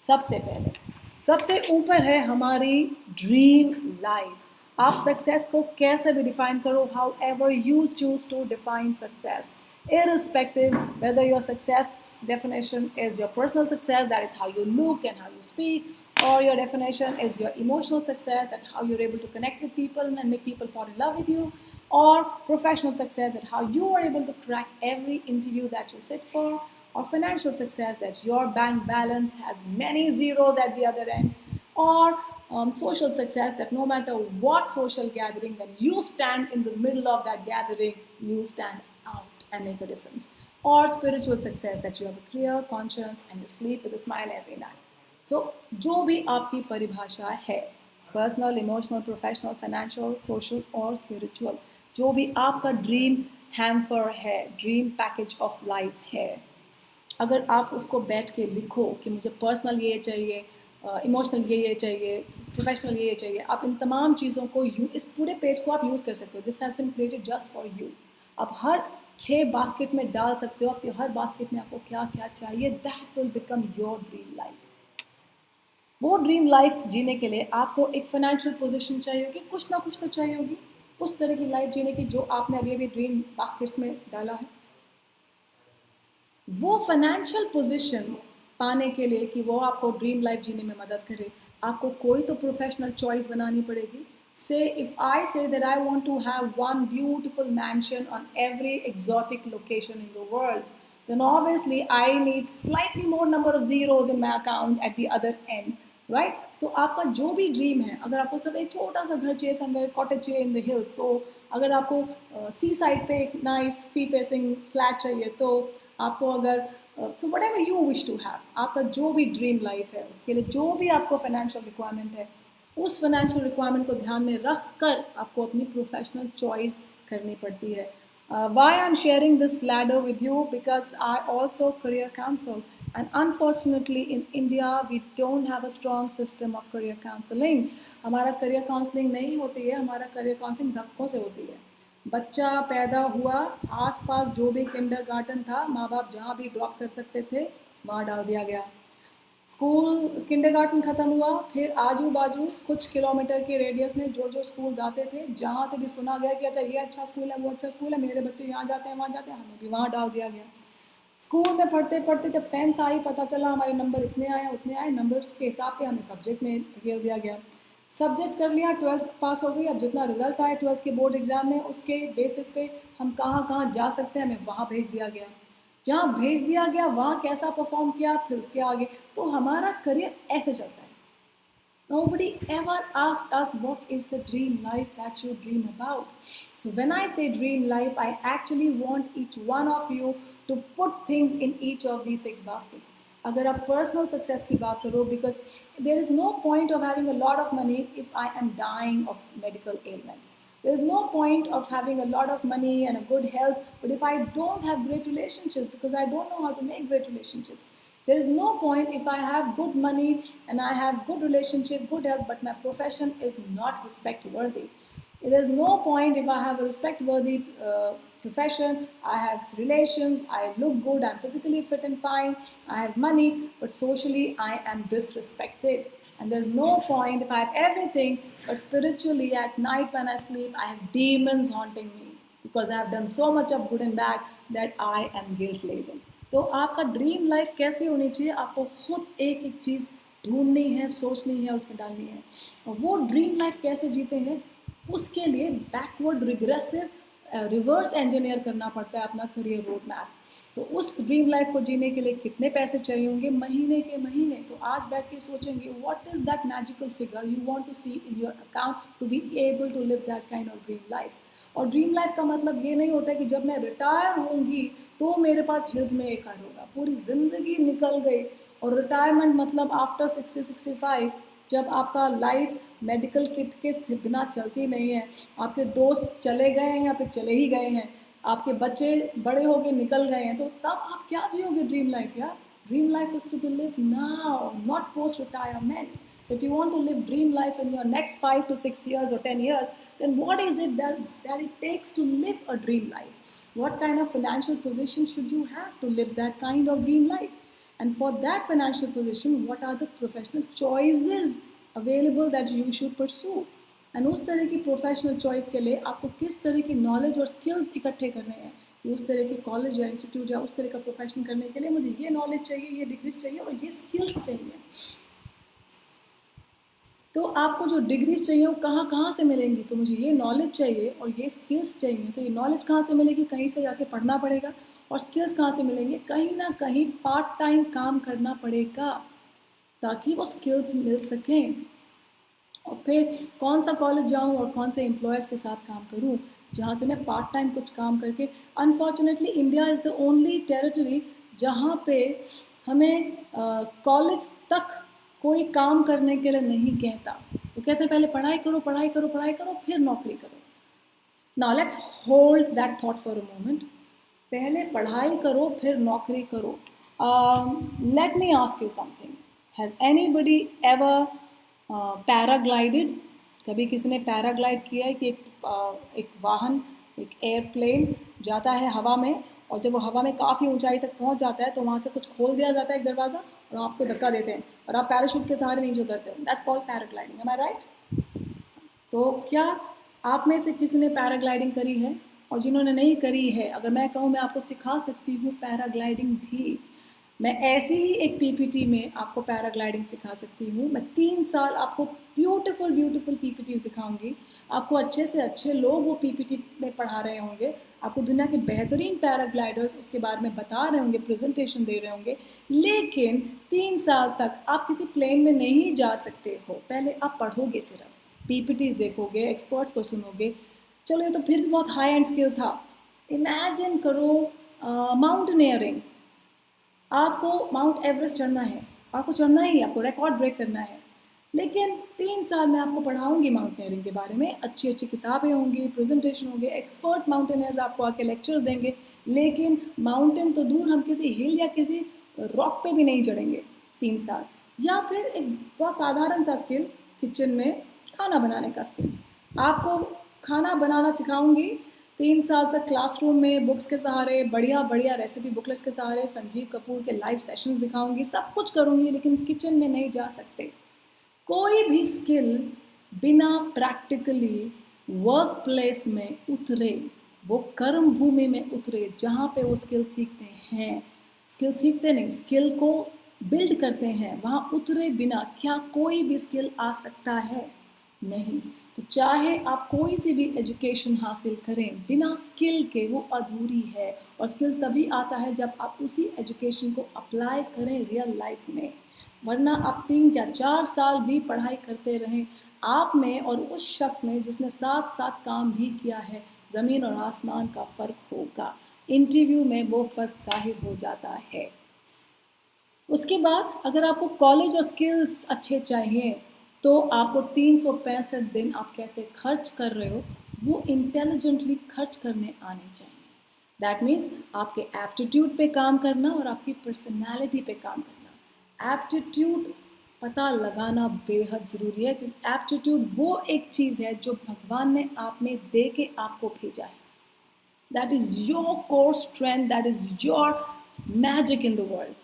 सबसे पहले सबसे ऊपर है हमारी ड्रीम लाइफ। आप सक्सेस को कैसे भी डिफाइन करो, however you choose to define success, irrespective whether your success definition is your personal success, that is how you look and how you speak, or your definition is your emotional success, that how you're able to connect with people and make people fall in love with you, or professional success, that how you are able to crack every interview that you sit for, or financial success, that your bank balance has many zeros at the other end, or social success, that no matter what social gathering, when you stand in the middle of that gathering, you stand out and make a difference. Or spiritual success, that you have a clear conscience and you sleep with a smile every night. So, जो भी आपकी परिभाषा है, personal, emotional, professional, financial, social और spiritual, जो भी आपका dream hamper है, ड्रीम पैकेज ऑफ लाइफ है, अगर आप उसको बैठ के लिखो कि मुझे पर्सनल ये चाहिए, इमोशनल ये चाहिए, प्रोफेशनल ये चाहिए, आप इन तमाम चीज़ों को इस पूरे पेज को आप यूज़ कर सकते हो। This has been created just for you. आप हर 6 बास्केट में डाल सकते हो, आपके हर बास्केट में आपको क्या क्या चाहिए, that will become your dream life. वो ड्रीम लाइफ जीने के लिए आपको एक फाइनेंशियल पोजीशन चाहिए होगी, कुछ ना कुछ तो चाहिए होगी उस तरह की लाइफ जीने की जो आपने अभी अभी ड्रीम बास्केट्स में डाला है। वो फाइनेंशियल पोजीशन पाने के लिए कि वो आपको ड्रीम लाइफ जीने में मदद करे, आपको कोई तो प्रोफेशनल चॉइस बनानी पड़ेगी। Say if I say that I want to have one beautiful mansion on every exotic location in the world, then obviously I need slightly more number of zeros in my account at the other end, right? तो आपका जो भी dream है, अगर आपको सिर्फ एक छोटा सा घर चाहिए, समवेयर कॉटेज चाहिए इन द हिल्स, तो अगर आपको सी साइड पे एक नाइस सी फेसिंग फ्लैट चाहिए, तो आपको अगर so whatever you wish to have, आपका जो भी ड्रीम लाइफ है, उसके लिए जो भी आपको फाइनेंशियल रिक्वायरमेंट है, उस फाइनेंशियल रिक्वायरमेंट को ध्यान में रख कर आपको अपनी प्रोफेशनल चॉइस करनी पड़ती है। Why I am sharing this ladder with you, because I also career counsel, and unfortunately in India we don't have a strong system of career counselling. हमारा करियर काउंसलिंग नहीं होती है, हमारा करियर काउंसलिंग धक्कों से होती है। बच्चा पैदा हुआ, आसपास जो भी किंडरगार्टन था, माँ बाप जहाँ भी ड्रॉप कर सकते थे वहाँ डाल दिया गया। स्कूल किंडरगार्टन ख़त्म हुआ, फिर आजू बाजू कुछ किलोमीटर के रेडियस में जो जो स्कूल जाते थे, जहाँ से भी सुना गया कि अच्छा ये अच्छा स्कूल है, वो अच्छा स्कूल है, मेरे बच्चे यहाँ जाते हैं वहाँ जाते हैं, हमें भी वहाँ डाल दिया गया। स्कूल में पढ़ते पढ़ते जब 10th आई, पता चला हमारे नंबर इतने आए उतने आए, नंबर्स के हिसाब पे हमें सब्जेक्ट में धकेल दिया गया। सब्जेक्ट कर लिया, 12th पास हो गई, अब जितना रिजल्ट आया 12th के बोर्ड एग्जाम में, उसके बेसिस पे हम कहाँ कहाँ जा सकते हैं हमें वहाँ भेज दिया गया। जहाँ भेज दिया गया वहाँ कैसा परफॉर्म किया, फिर उसके आगे तो हमारा करियर ऐसे चलता है। Nobody ever asked us what is the dream life that you dream about. So when I say dream life, I actually want each one of you to put things in each of these 6 baskets. अगर आप personal success की बात करो, because there is no point of having a lot of money if I am dying of medical ailments. There is no point of having a lot of money and a good health, but if I don't have great relationships, because I don't know how to make great relationships. There is no point if I have good money and I have good relationship, good health, but my profession is not respect worthy. There is no point if I have a respect worthy profession, I have relations, I look good, I'm physically fit and fine, I have money, but socially I am disrespected. And there's no point if I have everything, but spiritually at night when I sleep, I have demons haunting me because I have done so much of good and bad that I am guilt-laden. तो आपका dream life कैसी होनी चाहिए, आपको खुद एक एक चीज़ ढूंढनी है, सोचनी है, उसमें डालनी है। और वो ड्रीम लाइफ कैसे जीते हैं, उसके लिए बैकवर्ड रिग्रेसिव रिवर्स इंजीनियर करना पड़ता है अपना करियर रोड मैप। तो उस ड्रीम लाइफ को जीने के लिए कितने पैसे चाहिए होंगे, महीने के महीने। तो आज बैठ के सोचेंगे what is that magical figure you want to see in your account to be able to live that kind of dream life. और ड्रीम लाइफ का मतलब ये नहीं होता कि जब मैं रिटायर होंगी तो मेरे पास हिल्स में एक घर होगा। पूरी ज़िंदगी निकल गई, और रिटायरमेंट मतलब आफ्टर 60-65, जब आपका लाइफ मेडिकल किट के बिना चलती नहीं है, आपके दोस्त चले गए हैं या फिर चले ही गए हैं, आपके बच्चे बड़े हो गए निकल गए हैं, तो तब आप क्या जियोगे ड्रीम लाइफ यार? Dream life is to be live now, not post retirement. So if you want to live dream life in your next 5 to 6 years or 10 years, then what is it that it takes to live a dream life? What kind of financial position should you have to live that kind of dream life? And for that financial position, what are the professional choices available that you should pursue? And उस तरह की professional choice के लिए आपको किस तरह की knowledge और स्किल्स इकट्ठे करने हैं कि उस तरह के कॉलेज या इंस्टीट्यूट या उस तरह का प्रोफेशन करने के लिए मुझे ये नॉलेज चाहिए, ये डिग्रीज चाहिए और ये स्किल्स चाहिए। तो आपको जो डिग्रीज चाहिए वो कहाँ कहाँ से मिलेंगी? तो मुझे ये नॉलेज चाहिए और ये स्किल्स चाहिए। तो ये नॉलेज कहाँ से मिलेगी? कहीं से जाके पढ़ना पड़ेगा। और स्किल्स कहाँ से मिलेंगे? कहीं ना कहीं पार्ट टाइम काम करना पड़ेगा ताकि वो स्किल्स मिल सकें। और फिर कौन सा कॉलेज जाऊं और कौन से एम्प्लॉयर्स के साथ काम करूं जहां से मैं पार्ट टाइम कुछ काम करके, unfortunately India is the only territory जहां पे हमें कॉलेज तक कोई काम करने के लिए नहीं कहता। वो कहते हैं पहले पढ़ाई करो पढ़ाई करो पढ़ाई करो फिर नौकरी करो। Now let's hold that thought for a moment. पहले पढ़ाई करो फिर नौकरी करो। Let me ask you something, has anybody ever paraglided? कभी किसी ने पैराग्लाइड किया है कि एक वाहन, एक एयरप्लेन जाता है हवा में और जब वो हवा में काफ़ी ऊंचाई तक पहुंच जाता है तो वहाँ से कुछ खोल दिया जाता है एक दरवाज़ा और आपको धक्का देते हैं और आप पैराशूट के सहारे नीचे उतरते हैं। That's called paragliding. Am I right? तो क्या आप में से किसी ने पैराग्लाइडिंग करी है? और जिन्होंने नहीं करी है, अगर मैं कहूँ मैं आपको सिखा सकती हूँ पैराग्लाइडिंग भी। मैं ऐसी ही एक पीपीटी में आपको पैराग्लाइडिंग सिखा सकती हूँ। मैं 3 साल आपको ब्यूटीफुल ब्यूटीफुल पीपीटीज दिखाऊंगी। आपको अच्छे से अच्छे लोग वो पीपीटी में पढ़ा रहे होंगे, आपको दुनिया के बेहतरीन पैराग्लाइडर्स उसके बारे में बता रहे होंगे, प्रेजेंटेशन दे रहे होंगे। लेकिन 3 साल तक आप किसी प्लेन में नहीं जा सकते हो। पहले आप पढ़ोगे, सिर्फ पीपीटीज देखोगे, एक्सपर्ट्स को सुनोगे। चलो ये तो फिर भी बहुत हाई एंड स्किल था। इमेजिन करो माउंटेनियरिंग। आपको माउंट एवरेस्ट चढ़ना है, आपको चढ़ना ही, आपको रिकॉर्ड ब्रेक करना है। लेकिन 3 साल में आपको पढ़ाऊंगी माउंटेनियरिंग के बारे में, अच्छी अच्छी किताबें होंगी, प्रेजेंटेशन होंगे, एक्सपर्ट माउंटेनियर्स आपको आके लेक्चर्स देंगे। लेकिन माउंटेन तो दूर, हम किसी हिल या किसी रॉक पे भी नहीं चढ़ेंगे 3 साल। या फिर एक बहुत साधारण सा स्किल, किचन में खाना बनाने का स्किल। आपको खाना बनाना सिखाऊंगी 3 साल तक क्लासरूम में बुक्स के सहारे, बढ़िया बढ़िया रेसिपी बुकलेट्स के सहारे, संजीव कपूर के लाइव सेशंस दिखाऊंगी, सब कुछ करूंगी, लेकिन किचन में नहीं जा सकते। कोई भी स्किल बिना प्रैक्टिकली वर्क प्लेस में उतरे, वो कर्म भूमि में उतरे जहाँ पे वो स्किल सीखते हैं, स्किल सीखते नहीं, स्किल को बिल्ड करते हैं, वहाँ उतरे बिना क्या कोई भी स्किल आ सकता है? नहीं। तो चाहे आप कोई सी भी एजुकेशन हासिल करें, बिना स्किल के वो अधूरी है। और स्किल तभी आता है जब आप उसी एजुकेशन को अप्लाई करें रियल लाइफ में। वरना आप 3 या 4 साल भी पढ़ाई करते रहें, आप में और उस शख्स में जिसने साथ साथ काम भी किया है, ज़मीन और आसमान का फ़र्क होगा। इंटरव्यू में वो फ़र्क ज़ाहिर हो जाता है। उसके बाद अगर आपको कॉलेज और स्किल्स अच्छे चाहिए तो आपको 365 दिन आप कैसे खर्च कर रहे हो वो इंटेलिजेंटली खर्च करने आने चाहिए। दैट मीन्स आपके एप्टीट्यूड पे काम करना और आपकी पर्सनैलिटी पे काम करना। एप्टीट्यूड पता लगाना बेहद ज़रूरी है, क्योंकि एप्टीट्यूड वो एक चीज़ है जो भगवान ने आप में दे के आपको भेजा है। That is your core strength, that is your magic in the world.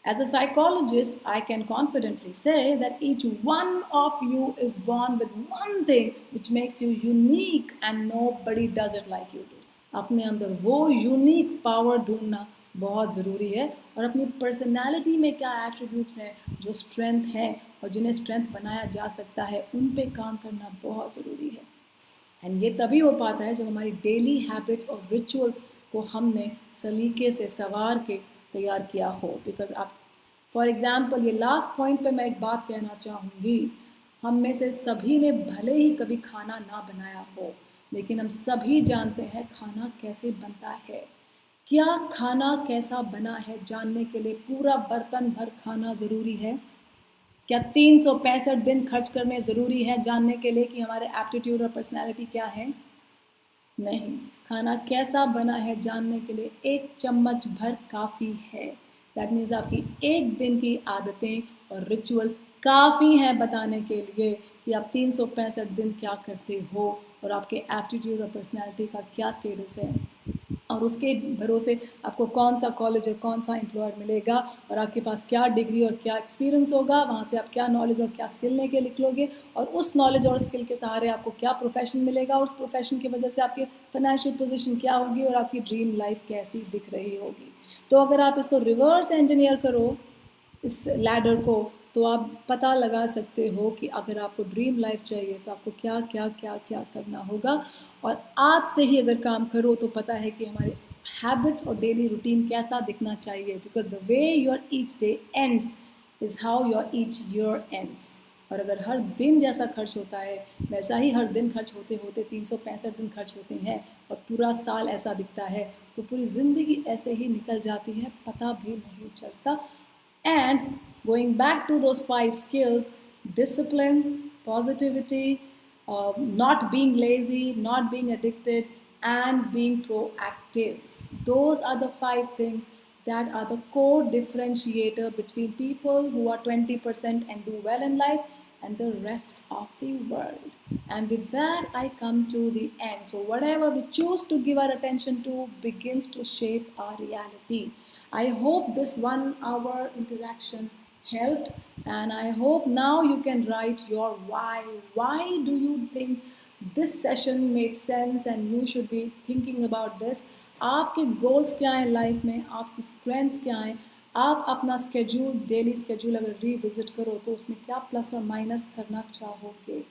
As a psychologist, I can confidently say that each one of you is born with one thing which makes you unique and nobody does it like you do. अपने अंदर वो unique power ढूंढना बहुत ज़रूरी है और अपनी personality में क्या एट्रीब्यूट्स हैं जो स्ट्रेंथ है और जिन्हें स्ट्रेंथ बनाया जा सकता है, उन पे काम करना बहुत ज़रूरी है। एंड ये तभी हो पाता है जब हमारी डेली हैबिट्स और रिचुअल्स को हमने सलीके से संवार के तैयार किया हो। बिकॉज आप फॉर एग्ज़ाम्पल, ये लास्ट पॉइंट पे मैं एक बात कहना चाहूँगी, हम में से सभी ने भले ही कभी खाना ना बनाया हो, लेकिन हम सभी जानते हैं खाना कैसे बनता है। क्या खाना कैसा बना है जानने के लिए पूरा बर्तन भर खाना ज़रूरी है? क्या 365 दिन खर्च करने ज़रूरी है जानने के लिए कि हमारे एप्टीट्यूड और पर्सनैलिटी क्या है? नहीं। खाना कैसा बना है जानने के लिए 1 चम्मच भर काफ़ी है। दैट मीन्स आपकी एक दिन की आदतें और रिचुअल काफ़ी हैं बताने के लिए कि आप 365 दिन क्या करते हो और आपके एप्टीट्यूड और पर्सनैलिटी का क्या स्टेटस है, और उसके भरोसे आपको कौन सा कॉलेज और कौन सा एम्प्लॉयर मिलेगा, और आपके पास क्या डिग्री और क्या एक्सपीरियंस होगा, वहाँ से आप क्या नॉलेज और क्या स्किल लेके निकलोगे, और उस नॉलेज और स्किल के सहारे आपको क्या प्रोफेशन मिलेगा, और उस प्रोफेशन की वजह से आपकी फाइनेंशियल पोजीशन क्या होगी और आपकी ड्रीम लाइफ कैसी दिख रही होगी। तो अगर आप इसको रिवर्स इंजीनियर करो इस लैडर को, तो आप पता लगा सकते हो कि अगर आपको ड्रीम लाइफ चाहिए तो आपको क्या क्या क्या क्या करना होगा। और आज से ही अगर काम करो तो पता है कि हमारे हैबिट्स और डेली रूटीन कैसा दिखना चाहिए, because the way your each day ends is how your each year ends. और अगर हर दिन जैसा खर्च होता है वैसा ही हर दिन खर्च होते होते 365 दिन खर्च होते हैं और पूरा साल ऐसा दिखता है, तो पूरी ज़िंदगी ऐसे ही निकल जाती है, पता भी नहीं चलता। And going back to those 5 skills: discipline, positivity, not being lazy, not being addicted, and being proactive. Those are the 5 things that are the core differentiator between people who are 20% and do well in life and the rest of the world. And with that, I come to the end. So, whatever we choose to give our attention to begins to shape our reality. I hope this 1 hour interaction helped, and I hope now you can write your why. Why do you think this session made sense and you should be thinking about this? आपके goals क्या हैं life में, आपकी strengths क्या हैं, आप अपना schedule, daily schedule अगर रीविज़िट करो तो उसमें क्या प्लस और माइनस करना चाहोगे।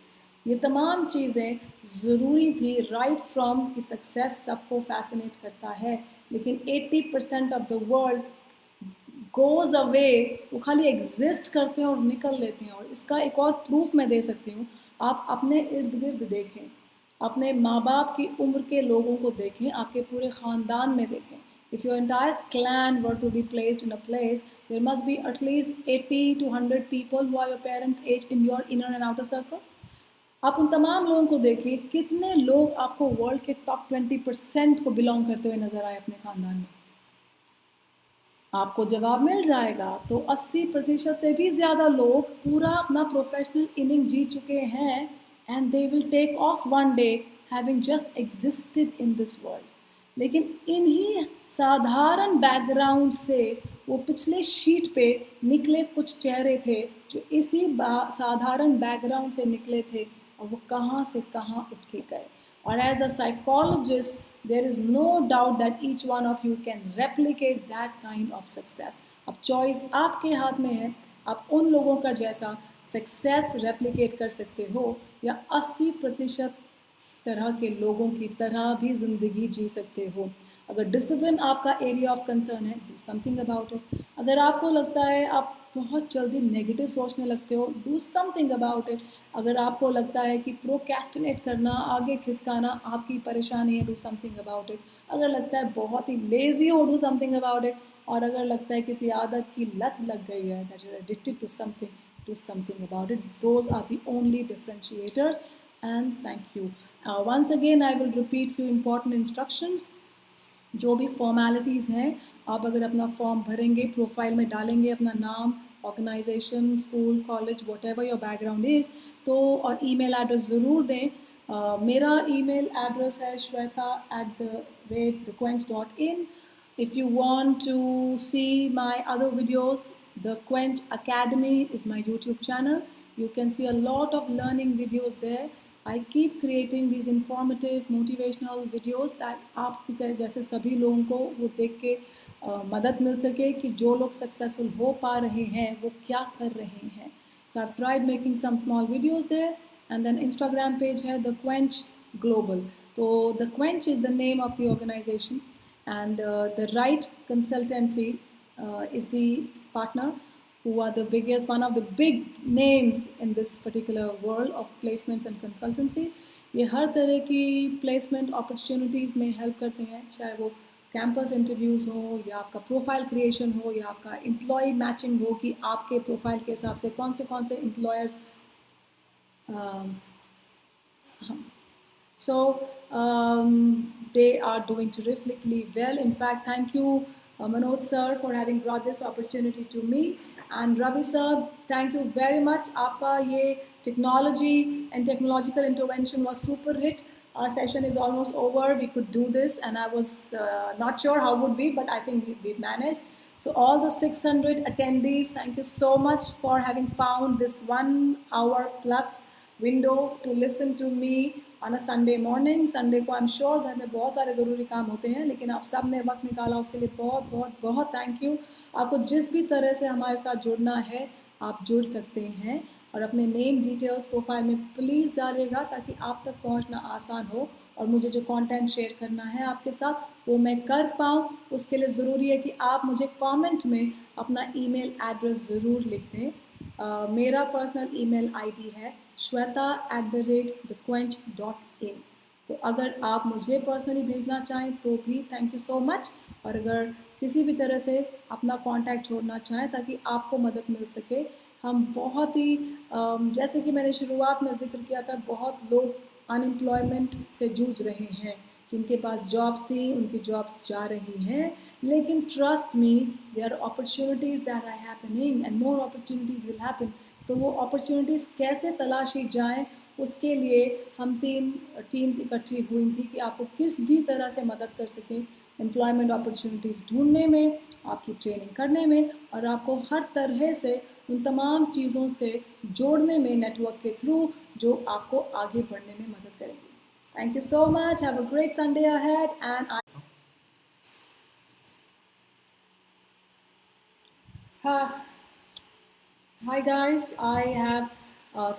ये तमाम चीज़ें ज़रूरी थी राइट फ्रॉम कि सक्सेस सबको फैसिनेट करता है, लेकिन 80% of the world goes away, वो खाली एग्जिस्ट करते हैं और निकल लेते हैं। और इसका एक और प्रूफ मैं दे सकती हूँ, आप अपने इर्द गिर्द देखें, अपने माँ बाप की उम्र के लोगों को देखें, आपके पूरे ख़ानदान में देखें। If your entire clan were to be placed in a place, there must be at least 80 to 100 people who are your parents' age in your inner and outer circle. आप उन तमाम लोगों को देखिए, कितने लोग आपको वर्ल्ड के टॉप 20% को बिलोंग करते हुए नजर आए अपने खानदान में। आपको जवाब मिल जाएगा। तो 80% से भी ज़्यादा लोग पूरा अपना प्रोफेशनल इनिंग जी चुके हैं, and they will take off one day having just existed in this world. लेकिन इन्हीं साधारण बैकग्राउंड से वो पिछले शीट पे निकले कुछ चेहरे थे जो इसी साधारण बैकग्राउंड से निकले थे, और वो कहाँ से कहाँ उठ के गए। और as a psychologist, there is no doubt that each one of you can replicate that kind of success. अब चॉइस आपके हाथ में है, आप उन लोगों का जैसा सक्सेस रेप्लिकेट कर सकते हो या 80% तरह के लोगों की तरह भी ज़िंदगी जी सकते हो। अगर डिसिप्लिन आपका एरिया ऑफ कंसर्न है, डू समथिंग अबाउट इट। अगर आपको लगता है आप बहुत जल्दी नेगेटिव सोचने लगते हो, डू समथिंग अबाउट इट। अगर आपको लगता है कि प्रोक्रेस्टिनेट करना, आगे खिसकाना आपकी परेशानी है, डू समथिंग अबाउट इट। अगर लगता है बहुत ही लेज़ी हो, डू समथिंग अबाउट इट। और अगर लगता है किसी आदत की लत लग गई है, that you are addicted to something, do something about it. Those are the only differentiators, and thank you. Once again I will repeat few important instructions. जो भी फॉर्मेलिटीज़ हैं, आप अगर अपना फॉर्म भरेंगे, प्रोफाइल में डालेंगे अपना नाम, organisation, school, college, whatever your background is, तो और ईमेल एड्रेस ज़रूर दें। मेरा ईमेल एड्रेस है shweta@thequench.in. If you want to see my other videos, the Quench Academy is my YouTube channel. You can see a lot of learning videos there. I keep creating these informative, motivational videos that आपकी जैसे सभी लोगों को वो देख के मदद मिल सके कि जो लोग सक्सेसफुल हो पा रहे हैं वो क्या कर रहे हैं। So I've tried making some small videos there, and then Instagram page है The Quench Global. So The Quench is the name of the organization, and the Right Consultancy is the partner, who are the biggest, one of the big names in this particular world of placements and consultancy. ये हर तरह की placement opportunities में help करते हैं, चाहे वो campus interviews हो या आपका प्रोफाइल क्रिएशन हो या आपका एम्प्लॉय मैचिंग हो कि आपके प्रोफाइल के हिसाब से कौन से employers. So they are doing terrifically well. In fact, thank you Manoj sir for having brought this opportunity to me, and Ravi sir, thank you very much. आपका ये technology and technological intervention was super hit. our session is almost over. We could do this, and I was not sure how would we, but I think we've managed. So all the 600 attendees, thank you so much for having found this 1 hour plus window to listen to me on a Sunday morning. Sunday को I'm sure घर में बहुत सारे ज़रूरी काम होते हैं, लेकिन आप सब ने वक्त निकाला, उसके लिए बहुत बहुत बहुत थैंक यू। आपको जिस भी तरह से हमारे साथ जुड़ना है आप जुड़ सकते हैं, और अपने नेम डिटेल्स प्रोफाइल में प्लीज़ डालिएगा ताकि आप तक पहुंचना आसान हो, और मुझे जो कंटेंट शेयर करना है आपके साथ वो मैं कर पाऊँ। उसके लिए ज़रूरी है कि आप मुझे कमेंट में अपना ईमेल एड्रेस ज़रूर लिख दें। मेरा पर्सनल ईमेल आईडी है shweta@thequench.in। तो अगर आप मुझे पर्सनली भेजना चाहें तो भी थैंक यू सो मच, और अगर किसी भी तरह से अपना कांटेक्ट छोड़ना चाहें ताकि आपको मदद मिल सके। हम बहुत ही जैसे कि मैंने शुरुआत में जिक्र किया था, बहुत लोग अनएम्प्लॉयमेंट से जूझ रहे हैं, जिनके पास जॉब्स थी उनकी जॉब्स जा रही हैं, लेकिन trust me there are opportunities that are happening and more opportunities will happen. तो वो अपॉर्चुनिटीज़ कैसे तलाशी जाएं, उसके लिए हम 3 टीम्स इकट्ठी हुई थी कि आपको किस भी तरह से मदद कर सकें एम्प्लॉयमेंट अपॉर्चुनिटीज़ ढूंढने में, आपकी ट्रेनिंग करने में, और आपको हर तरह से उन तमाम चीज़ों से जोड़ने में नेटवर्क के थ्रू, जो आपको आगे बढ़ने में मदद करेंगी। Thank you so much, have a great Sunday ahead and hi guys, I have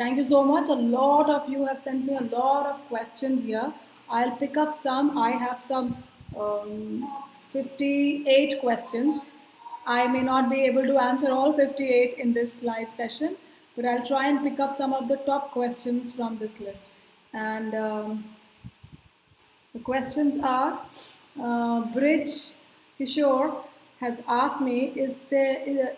thank you so much. A lot of you have sent me a lot of questions here. I'll pick up some. I have some 58 questions. I may not be able to answer all 58 in this live session, but I'll try and pick up some of the top questions from this list. And the questions are, Bridge Kishore has asked me,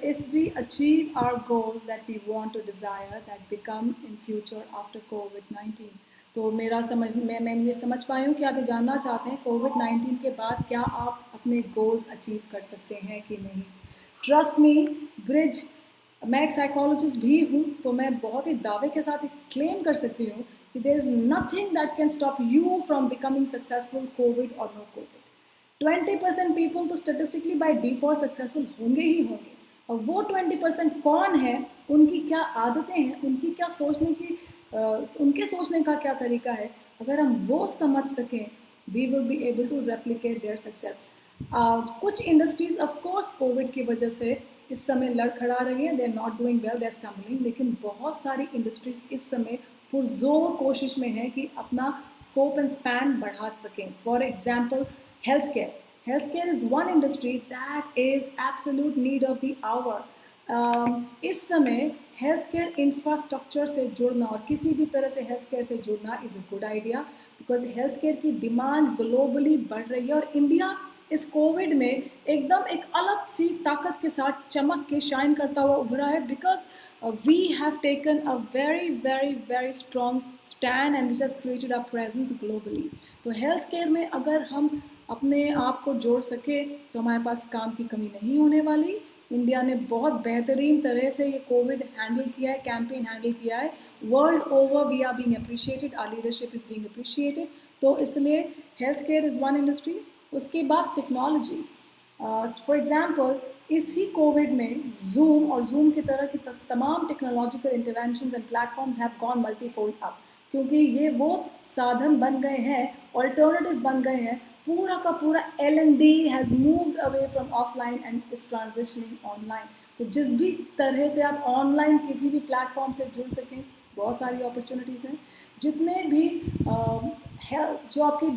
if we achieve our goals that we want to desire, that become in future after COVID-19. तो मैं ये समझ पाई हूँ कि आप ये जानना चाहते हैं कोविड-19 के बाद क्या आप अपने गोल्स अचीव कर सकते हैं कि नहीं। ट्रस्ट मी ब्रिज, मैं एक साइकोलॉजिस्ट भी हूँ, तो मैं बहुत ही दावे के साथ क्लेम कर सकती हूँ कि there is nothing that can stop you from becoming successful, covid और नो कोविड। 20% पीपल तो स्टेटिस्टिकली बाय डिफ़ॉल्ट सक्सेसफुल होंगे ही होंगे, और वो 20% कौन है, उनकी क्या आदतें हैं, उनकी क्या उनके सोचने का क्या तरीका है, अगर हम वो समझ सकें, we will be able to replicate their success. कुछ इंडस्ट्रीज़ ऑफ कोर्स कोविड की वजह से इस समय लड़खड़ा रही हैं, they are not doing well, they are stumbling, लेकिन बहुत सारी इंडस्ट्रीज़ इस समय पुरजोर कोशिश में है कि अपना स्कोप एंड स्पैन बढ़ा सकें। For example healthcare. Healthcare is one industry that is absolute need of the hour. इस समय हेल्थ केयर इंफ्रास्ट्रक्चर से जुड़ना और किसी भी तरह से हेल्थ केयर से जुड़ना is a good idea, because health care की डिमांड ग्लोबली बढ़ रही है, और इंडिया इस कोविड में एकदम एक अलग सी ताकत के साथ चमक के शाइन करता हुआ उभरा है, because we have taken a very very very strong stand and which has created a presence globally. तो हेल्थ केयर में अगर हम अपने आप को जोड़ सके तो हमारे पास काम की कमी नहीं होने वाली। इंडिया ने बहुत बेहतरीन तरह से ये कोविड हैंडल किया है, कैंपेन हैंडल किया है। World over we are being appreciated, our leadership is being appreciated. तो इसलिए health care is one industry. उसके बाद टेक्नोलॉजी, फॉर एग्जांपल इसी कोविड में जूम और जूम की तरह की तमाम technological interventions and platforms have gone multifold up, क्योंकि ये वो साधन बन गए हैं, ऑल्टरनेटिव्स बन गए हैं। पूरा का पूरा L&D has moved away from offline and is transitioning online. तो जिस भी तरह से आप ऑनलाइन किसी भी प्लेटफॉर्म से जुड़ सकें, बहुत सारी अपॉर्चुनिटीज़ हैं। जितने भी जो आपकी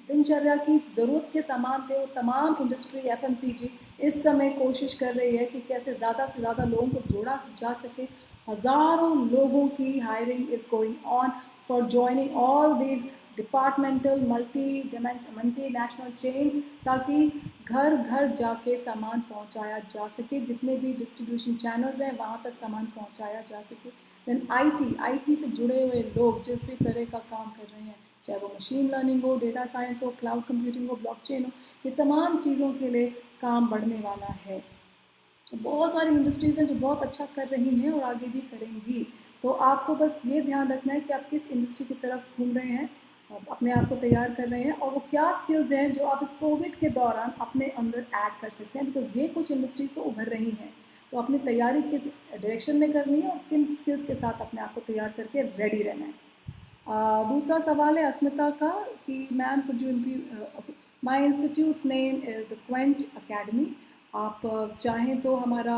दिनचर्या की ज़रूरत के सामान थे, वो तमाम इंडस्ट्री FMCG इस समय कोशिश कर रही है कि कैसे ज़्यादा से ज़्यादा लोगों को जोड़ा जा सके। हज़ारों लोगों की hiring is going on for joining all these departmental multinational chains, ताकि घर घर जाके सामान पहुंचाया जा सके, जितने भी डिस्ट्रीब्यूशन चैनल्स हैं वहाँ तक सामान पहुंचाया जा सके। देन IT से जुड़े हुए लोग जिस भी तरह का काम कर रहे हैं, चाहे वो मशीन लर्निंग हो, डेटा साइंस हो, क्लाउड कंप्यूटिंग हो, ब्लॉकचेन हो, ये तमाम चीज़ों के लिए काम बढ़ने वाला है। बहुत सारी इंडस्ट्रीज़ हैं जो बहुत अच्छा कर रही हैं और आगे भी करेंगी। तो आपको बस ये ध्यान रखना है कि आप किस इंडस्ट्री की तरफ घूम रहे हैं, अपने आप को तैयार कर रहे हैं, और वो क्या स्किल्स हैं जो आप इस कोविड के दौरान अपने अंदर ऐड कर सकते हैं, बिकॉज ये कुछ इंडस्ट्रीज तो उभर रही हैं। तो अपनी तैयारी किस डायरेक्शन में करनी है और किन स्किल्स के साथ अपने आप को तैयार करके रेडी रहना है। दूसरा सवाल है अस्मिता का कि ma'am could you my institutes name is the quench academy. आप चाहें तो हमारा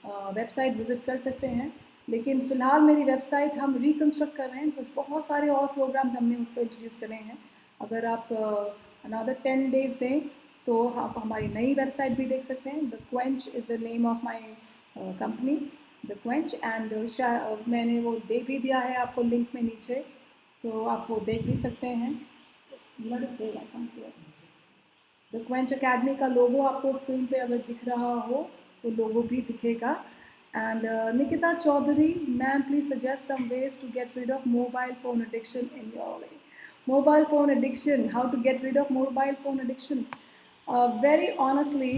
वेबसाइट विज़िट कर सकते हैं, लेकिन फ़िलहाल मेरी वेबसाइट हम रिकन्स्ट्रक्ट कर रहे हैं, बस बहुत सारे और प्रोग्राम्स हमने उस पर इंट्रोड्यूस करे हैं। अगर आप अनदर 10 days दें तो आप हमारी नई वेबसाइट भी देख सकते हैं। The quench is the name of my company, the quench, and मैंने वो दे भी दिया है आपको लिंक में नीचे, तो आप वो देख भी सकते हैं। द क्वेंच अकेडमी का लोगो आपको स्क्रीन पे अगर दिख रहा हो तो लोगो भी दिखेगा। And Nikita Chaudhary, ma'am, please suggest some ways to get rid of mobile phone addiction in your way. Mobile phone addiction, how to get rid of mobile phone addiction? Very honestly,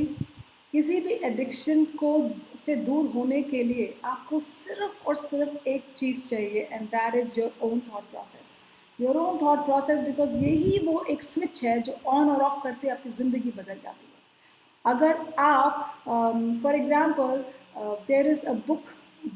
किसी भी addiction को से दूर होने के लिए आपको सिर्फ और सिर्फ एक चीज़ चाहिए, and that is your own thought process. Your own thought process, because यही वो एक स्विच है जो ऑन और ऑफ करते आपकी ज़िंदगी बदल जाती है। अगर आप for example there is a book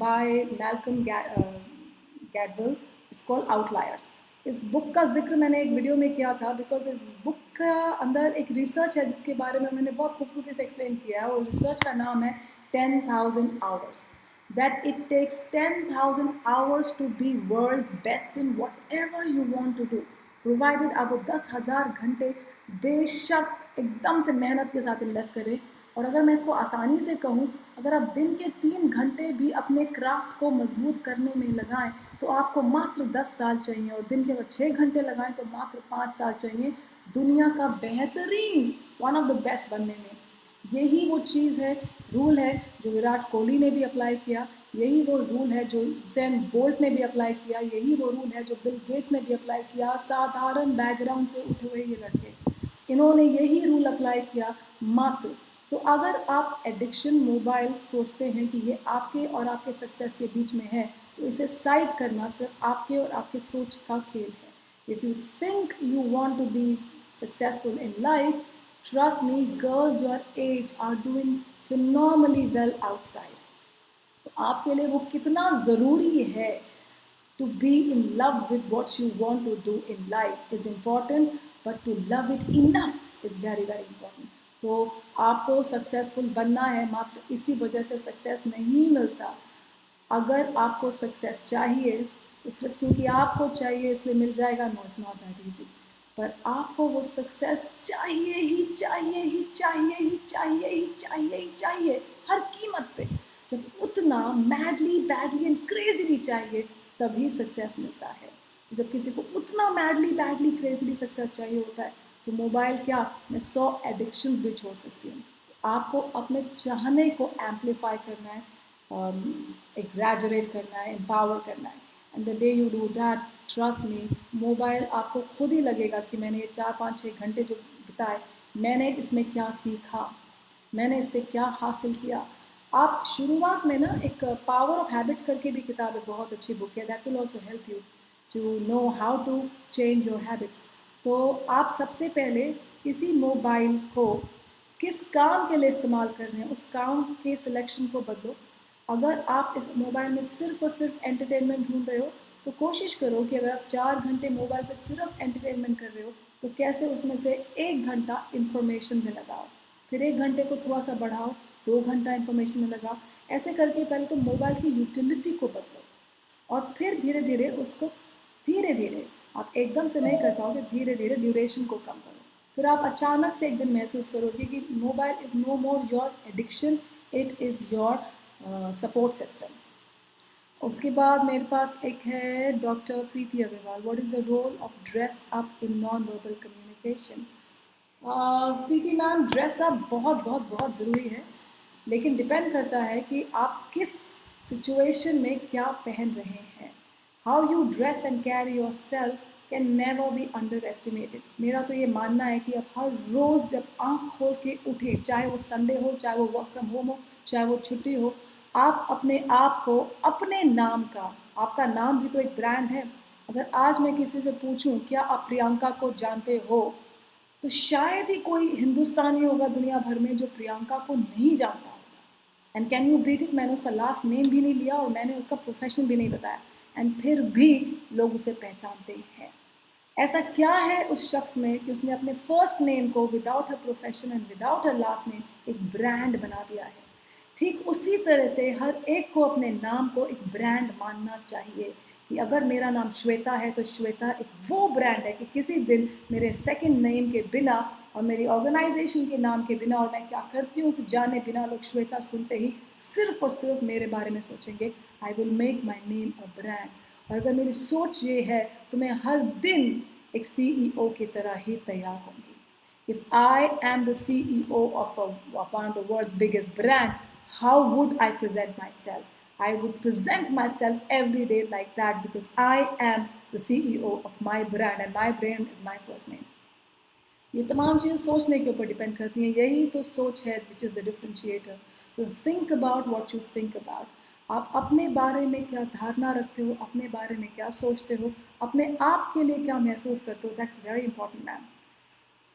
by Malcolm Gladwell, it's called outliers. इस बुक का जिक्र मैंने एक वीडियो में किया था, बिकॉज इस बुक का अंदर एक रिसर्च है जिसके बारे में उन्होंने बहुत खूबसूरती से एक्सप्लेन किया है, और रिसर्च का नाम है 10,000 hours, that it takes 10,000 hours to be world's best in whatever you want to do, provided आप वो 10,000 घंटे बेशक एकदम से मेहनत के साथ इन्वेस्ट करें। और अगर मैं इसको आसानी से कहूँ, अगर आप दिन के 3 घंटे भी अपने क्राफ्ट को मजबूत करने में लगाएं तो आपको मात्र 10 साल चाहिए, और दिन के अगर 6 घंटे लगाएं तो मात्र 5 साल चाहिए दुनिया का बेहतरीन, वन ऑफ द बेस्ट बनने में। यही वो चीज़ है, रूल है जो विराट कोहली ने भी अप्लाई किया, यही वो रूल है जो यूसेन बोल्ट ने भी अप्लाई किया, यही वो रूल है जो बिल गेट्स ने भी अप्लाई किया। साधारण बैकग्राउंड से उठे हुए ये लड़के, इन्होंने यही रूल अप्लाई किया मात्र। तो अगर आप एडिक्शन मोबाइल सोचते हैं कि ये आपके और आपके सक्सेस के बीच में है, तो इसे साइड करना सिर्फ आपके और आपके सोच का खेल है। If you think you want to be successful in life, trust me, girls your age are doing phenomenally well outside. तो आपके लिए वो कितना ज़रूरी है to be in love with what you want to do in life is important, but to love it enough is very very important. तो आपको successful बनना है, मात्र इसी वजह से सक्सेस नहीं मिलता। अगर आपको सक्सेस चाहिए तो सिर्फ क्योंकि आपको चाहिए इसलिए मिल जाएगा, no, it's not that easy. पर आपको वो सक्सेस चाहिए ही चाहिए ही चाहिए ही चाहिए ही चाहिए ही चाहिए, हर कीमत पे। जब उतना मैडली बैडली एंड क्रेजीली चाहिए तभी सक्सेस मिलता है। जब किसी को उतना मैडली बैडली क्रेजीली सक्सेस चाहिए होता है तो मोबाइल क्या, मैं 100 एडिक्शंस भी छोड़ सकती हूँ। तो आपको अपने चाहने को एम्पलीफाई करना है, एग्जैजरेट करना है, एम्पावर करना है। And the day you do that, trust me, mobile आपको खुद ही लगेगा कि मैंने ये 4-5-6 घंटे जो बिताए, मैंने इसमें क्या सीखा, मैंने इससे क्या हासिल किया। आप शुरुआत में ना एक पावर ऑफ हैबिट्स करके भी किताब है, बहुत अच्छी बुक है, that will also help you to know how to change your habits. तो आप सबसे पहले किसी मोबाइल को किस काम के लिए इस्तेमाल कर रहे हैं, उस काम के सिलेक्शन को बदलो। अगर आप इस मोबाइल में सिर्फ और सिर्फ एंटरटेनमेंट ढूंढ रहे हो तो कोशिश करो कि अगर आप 4 घंटे मोबाइल पे सिर्फ एंटरटेनमेंट कर रहे हो तो कैसे उसमें से 1 घंटा इन्फॉर्मेशन में लगाओ, फिर 1 घंटे को थोड़ा सा बढ़ाओ, 2 घंटा इन्फॉर्मेशन में लगाओ। ऐसे करके पहले तो मोबाइल की यूटिलिटी को बदलो, और फिर धीरे धीरे उसको, धीरे धीरे, आप एकदम से नहीं कर पाओगे, धीरे धीरे ड्यूरेशन को कम करो। फिर आप अचानक से एक दिन महसूस करोगे कि mobile is no more your addiction, it is your support system. उसके बाद मेरे पास एक है doctor Preeti Agarwal, what is the role of dress up in non verbal communication. Preeti ma'am, dress up बहुत बहुत बहुत ज़रूरी है, लेकिन डिपेंड करता है कि आप किस सिचुएशन में क्या पहन रहे हैं। How you dress and carry your self can never be under estimated. मेरा तो ये मानना है कि आप हर रोज़ जब आँख खोल के उठे, चाहे वो संडे हो, चाहे वो वर्क फ्रॉम होम हो, चाहे वो छुट्टी हो, आप अपने आप को अपने नाम का, आपका नाम भी तो एक ब्रांड है। अगर आज मैं किसी से पूछूं क्या आप प्रियंका को जानते हो, तो शायद ही कोई हिंदुस्तानी होगा दुनिया भर में जो प्रियंका को नहीं जानता होगा। And can you beat it, मैंने उसका लास्ट नेम भी नहीं लिया और मैंने उसका प्रोफेशन भी नहीं बताया, एंड फिर भी लोग उसे पहचानते हैं। ऐसा क्या है उस शख्स में कि उसने अपने फर्स्ट नेम को without her profession and without her last name एक ब्रांड बना दिया है। ठीक उसी तरह से हर एक को अपने नाम को एक ब्रांड मानना चाहिए कि अगर मेरा नाम श्वेता है तो श्वेता एक वो ब्रांड है कि किसी दिन मेरे सेकंड नेम के बिना और मेरी ऑर्गेनाइजेशन के नाम के बिना और मैं क्या करती हूँ उसे जाने बिना लोग श्वेता सुनते ही सिर्फ और सिर्फ मेरे बारे में सोचेंगे। I will make my name a brand. और अगर मेरी सोच ये है तो मैं हर दिन एक CEO की तरह ही तैयार होंगी। If I am the CEO of one of the world's biggest brand, how would I present myself? I would present myself every day like that because I am the CEO of my brand and my brand is my first name. ये तमाम चीज़ें सोचने के ऊपर depend करती हैं, यही तो सोच है which is the differentiator. So think about what you think about. आप अपने बारे में क्या धारणा रखते हो, अपने बारे में क्या सोचते हो, अपने आप के लिए क्या महसूस करते हो, that's very important ma'am.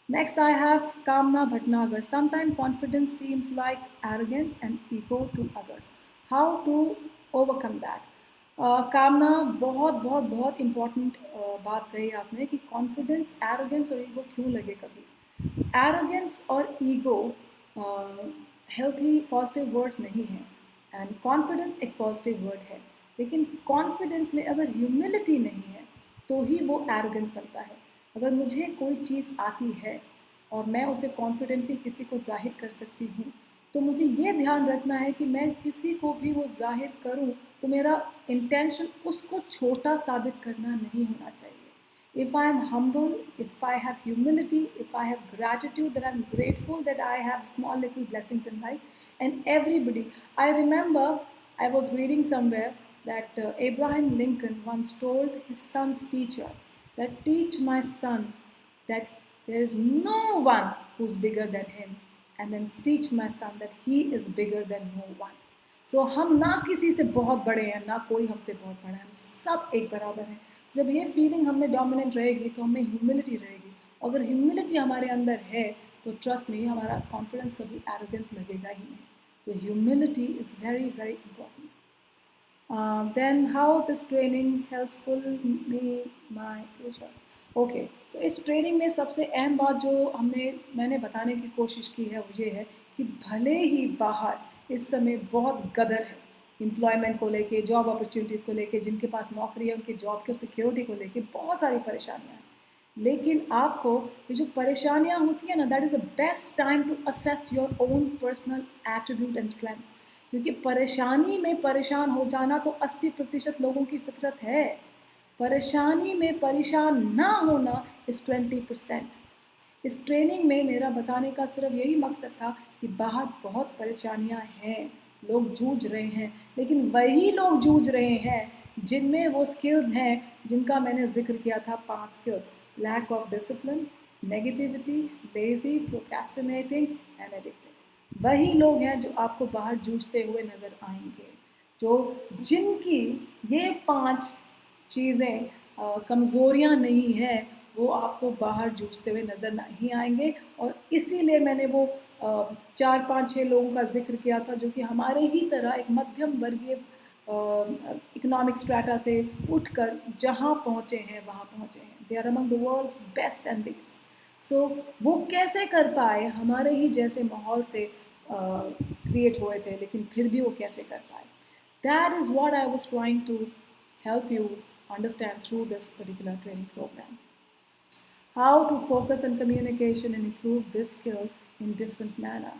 Next, I have Kamna Bhatnagar. Sometimes confidence seems like arrogance and ego to others. How to overcome that? कामना बहुत बहुत बहुत इम्पॉर्टेंट बात कही आपने कि कॉन्फिडेंस, एरोगेंस और ईगो क्यों लगे कभी। एरोगेंस और ईगो हेल्थी पॉजिटिव वर्ड्स नहीं हैं, एंड कॉन्फिडेंस एक पॉजिटिव वर्ड है, लेकिन कॉन्फिडेंस में अगर ह्यूमिलिटी नहीं है तो ही वो एरोगेंस बनता है। अगर मुझे कोई चीज़ आती है और मैं उसे कॉन्फिडेंटली किसी को जाहिर कर सकती हूँ, तो मुझे ये ध्यान रखना है कि मैं किसी को भी वो जाहिर करूँ तो मेरा इंटेंशन उसको छोटा साबित करना नहीं होना चाहिए। If I am humble, if I have humility, if I have gratitude, that I'm grateful that I have small little blessings in life, and everybody. I remember I was reading somewhere that Abraham Lincoln once told his son's teacher that teach my son that there is no one who's bigger than him, and then teach my son that he is bigger than no one. So हम ना किसी से बहुत बड़े हैं, ना कोई हमसे बहुत बड़ा है, हम सब एक बराबर हैं। जब ये फीलिंग हमें डोमिनेंट रहेगी तो हमें ह्यूमिलिटी रहेगी, अगर ह्यूमिलिटी हमारे अंदर है तो ट्रस्ट में हमारा कॉन्फिडेंस कभी एरोगेंस लगेगा ही नहीं। तो humility is very very important. Then how this training helpful me my future? Okay, so इस ट्रेनिंग में सबसे अहम बात जो मैंने बताने की कोशिश की है वो ये है कि भले ही बाहर इस समय बहुत गदर है एम्प्लॉयमेंट को लेके, जॉब अपॉर्चुनिटीज़ को लेके, जिनके पास नौकरी है उनकी जॉब की सिक्योरिटी को लेके बहुत सारी परेशानियां हैं, लेकिन आपको ये जो परेशानियां होती है ना, that is the best time to assess your own personal attribute and strengths. क्योंकि परेशानी में परेशान हो जाना तो 80% लोगों की फितरत है, परेशानी में परेशान ना होना इस 20%। इस ट्रेनिंग में मेरा बताने का सिर्फ यही मकसद था कि बाहर बहुत परेशानियां हैं, लोग जूझ रहे हैं, लेकिन वही लोग जूझ रहे हैं जिनमें वो स्किल्स हैं जिनका मैंने जिक्र किया था, 5 skills: lack of discipline, negativity, lazy, procrastinating and addicted. वही लोग हैं जो आपको बाहर जूझते हुए नज़र आएंगे, जिनकी ये 5 चीज़ें कमज़ोरियाँ नहीं हैं, वो आपको बाहर जूझते हुए नज़र नहीं आएंगे। और इसीलिए मैंने वो 4, 5, 6 लोगों का जिक्र किया था जो कि हमारे ही तरह एक मध्यम वर्गीय इकोनॉमिक स्ट्रैटा से उठकर जहाँ पहुँचे हैं वहाँ पहुँचे हैं। They are among the world's best and biggest. So वो कैसे कर पाए, हमारे ही जैसे माहौल से क्रिएट हुए थे, लेकिन फिर भी वो कैसे कर पाए। That is what I was trying to help you understand through this particular training program. How to focus on communication and improve this skill in different manner.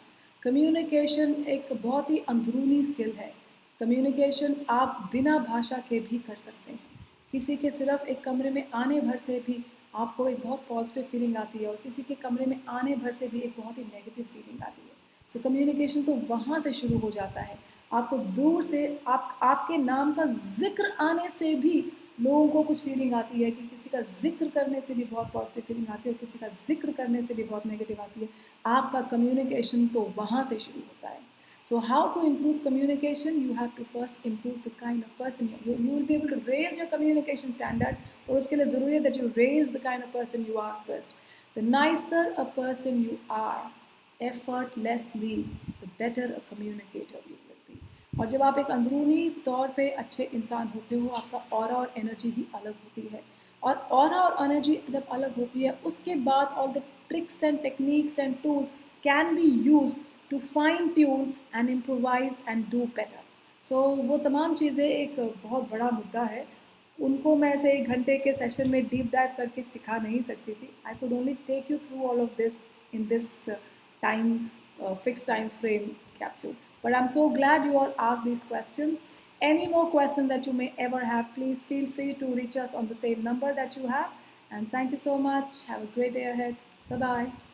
Communication एक बहुत ही अंदरूनी स्किल है। Communication आप बिना भाषा के भी कर सकते हैं। किसी के सिर्फ एक कमरे में आने भर से भी आपको एक बहुत पॉजिटिव फीलिंग आती है और किसी के कमरे में आने भर से भी एक बहुत ही नेगेटिव फीलिंग आती है। सो कम्युनिकेशन तो वहाँ से शुरू हो जाता है। आपको दूर से आपके नाम का जिक्र आने से भी लोगों को कुछ फीलिंग आती है, कि किसी का जिक्र करने से भी बहुत पॉजिटिव फीलिंग आती है और किसी का जिक्र करने से भी बहुत नेगेटिव आती है। आपका कम्युनिकेशन तो वहाँ से शुरू होता है। So how to improve communication? You have to first improve the kind of person you will be able to raise your communication standard. और उसके लिए ज़रूरी है that you raise the kind of person you are first. The nicer a person you are, effortlessly, the better a communicator you will be. और जब आप एक अंदरूनी तौर पे अच्छे इंसान होते हो, आपका ऑरा और एनर्जी ही अलग होती है. और ऑरा और एनर्जी जब अलग होती है, उसके बाद all the tricks and techniques and tools can be use to fine tune and improvise and do better. So वो तमाम चीज़ें एक बहुत बड़ा मुद्दा है. उनको मैं ऐसे 1 घंटे के सेशन में डीप डाइव करके सिखा नहीं सकती थी. I could only take you through all of this in this fixed time frame capsule. But I'm so glad you all asked these questions. Any more questions that you may ever have, please feel free to reach us on the same number that you have. And thank you so much. Have a great day ahead. Bye-bye.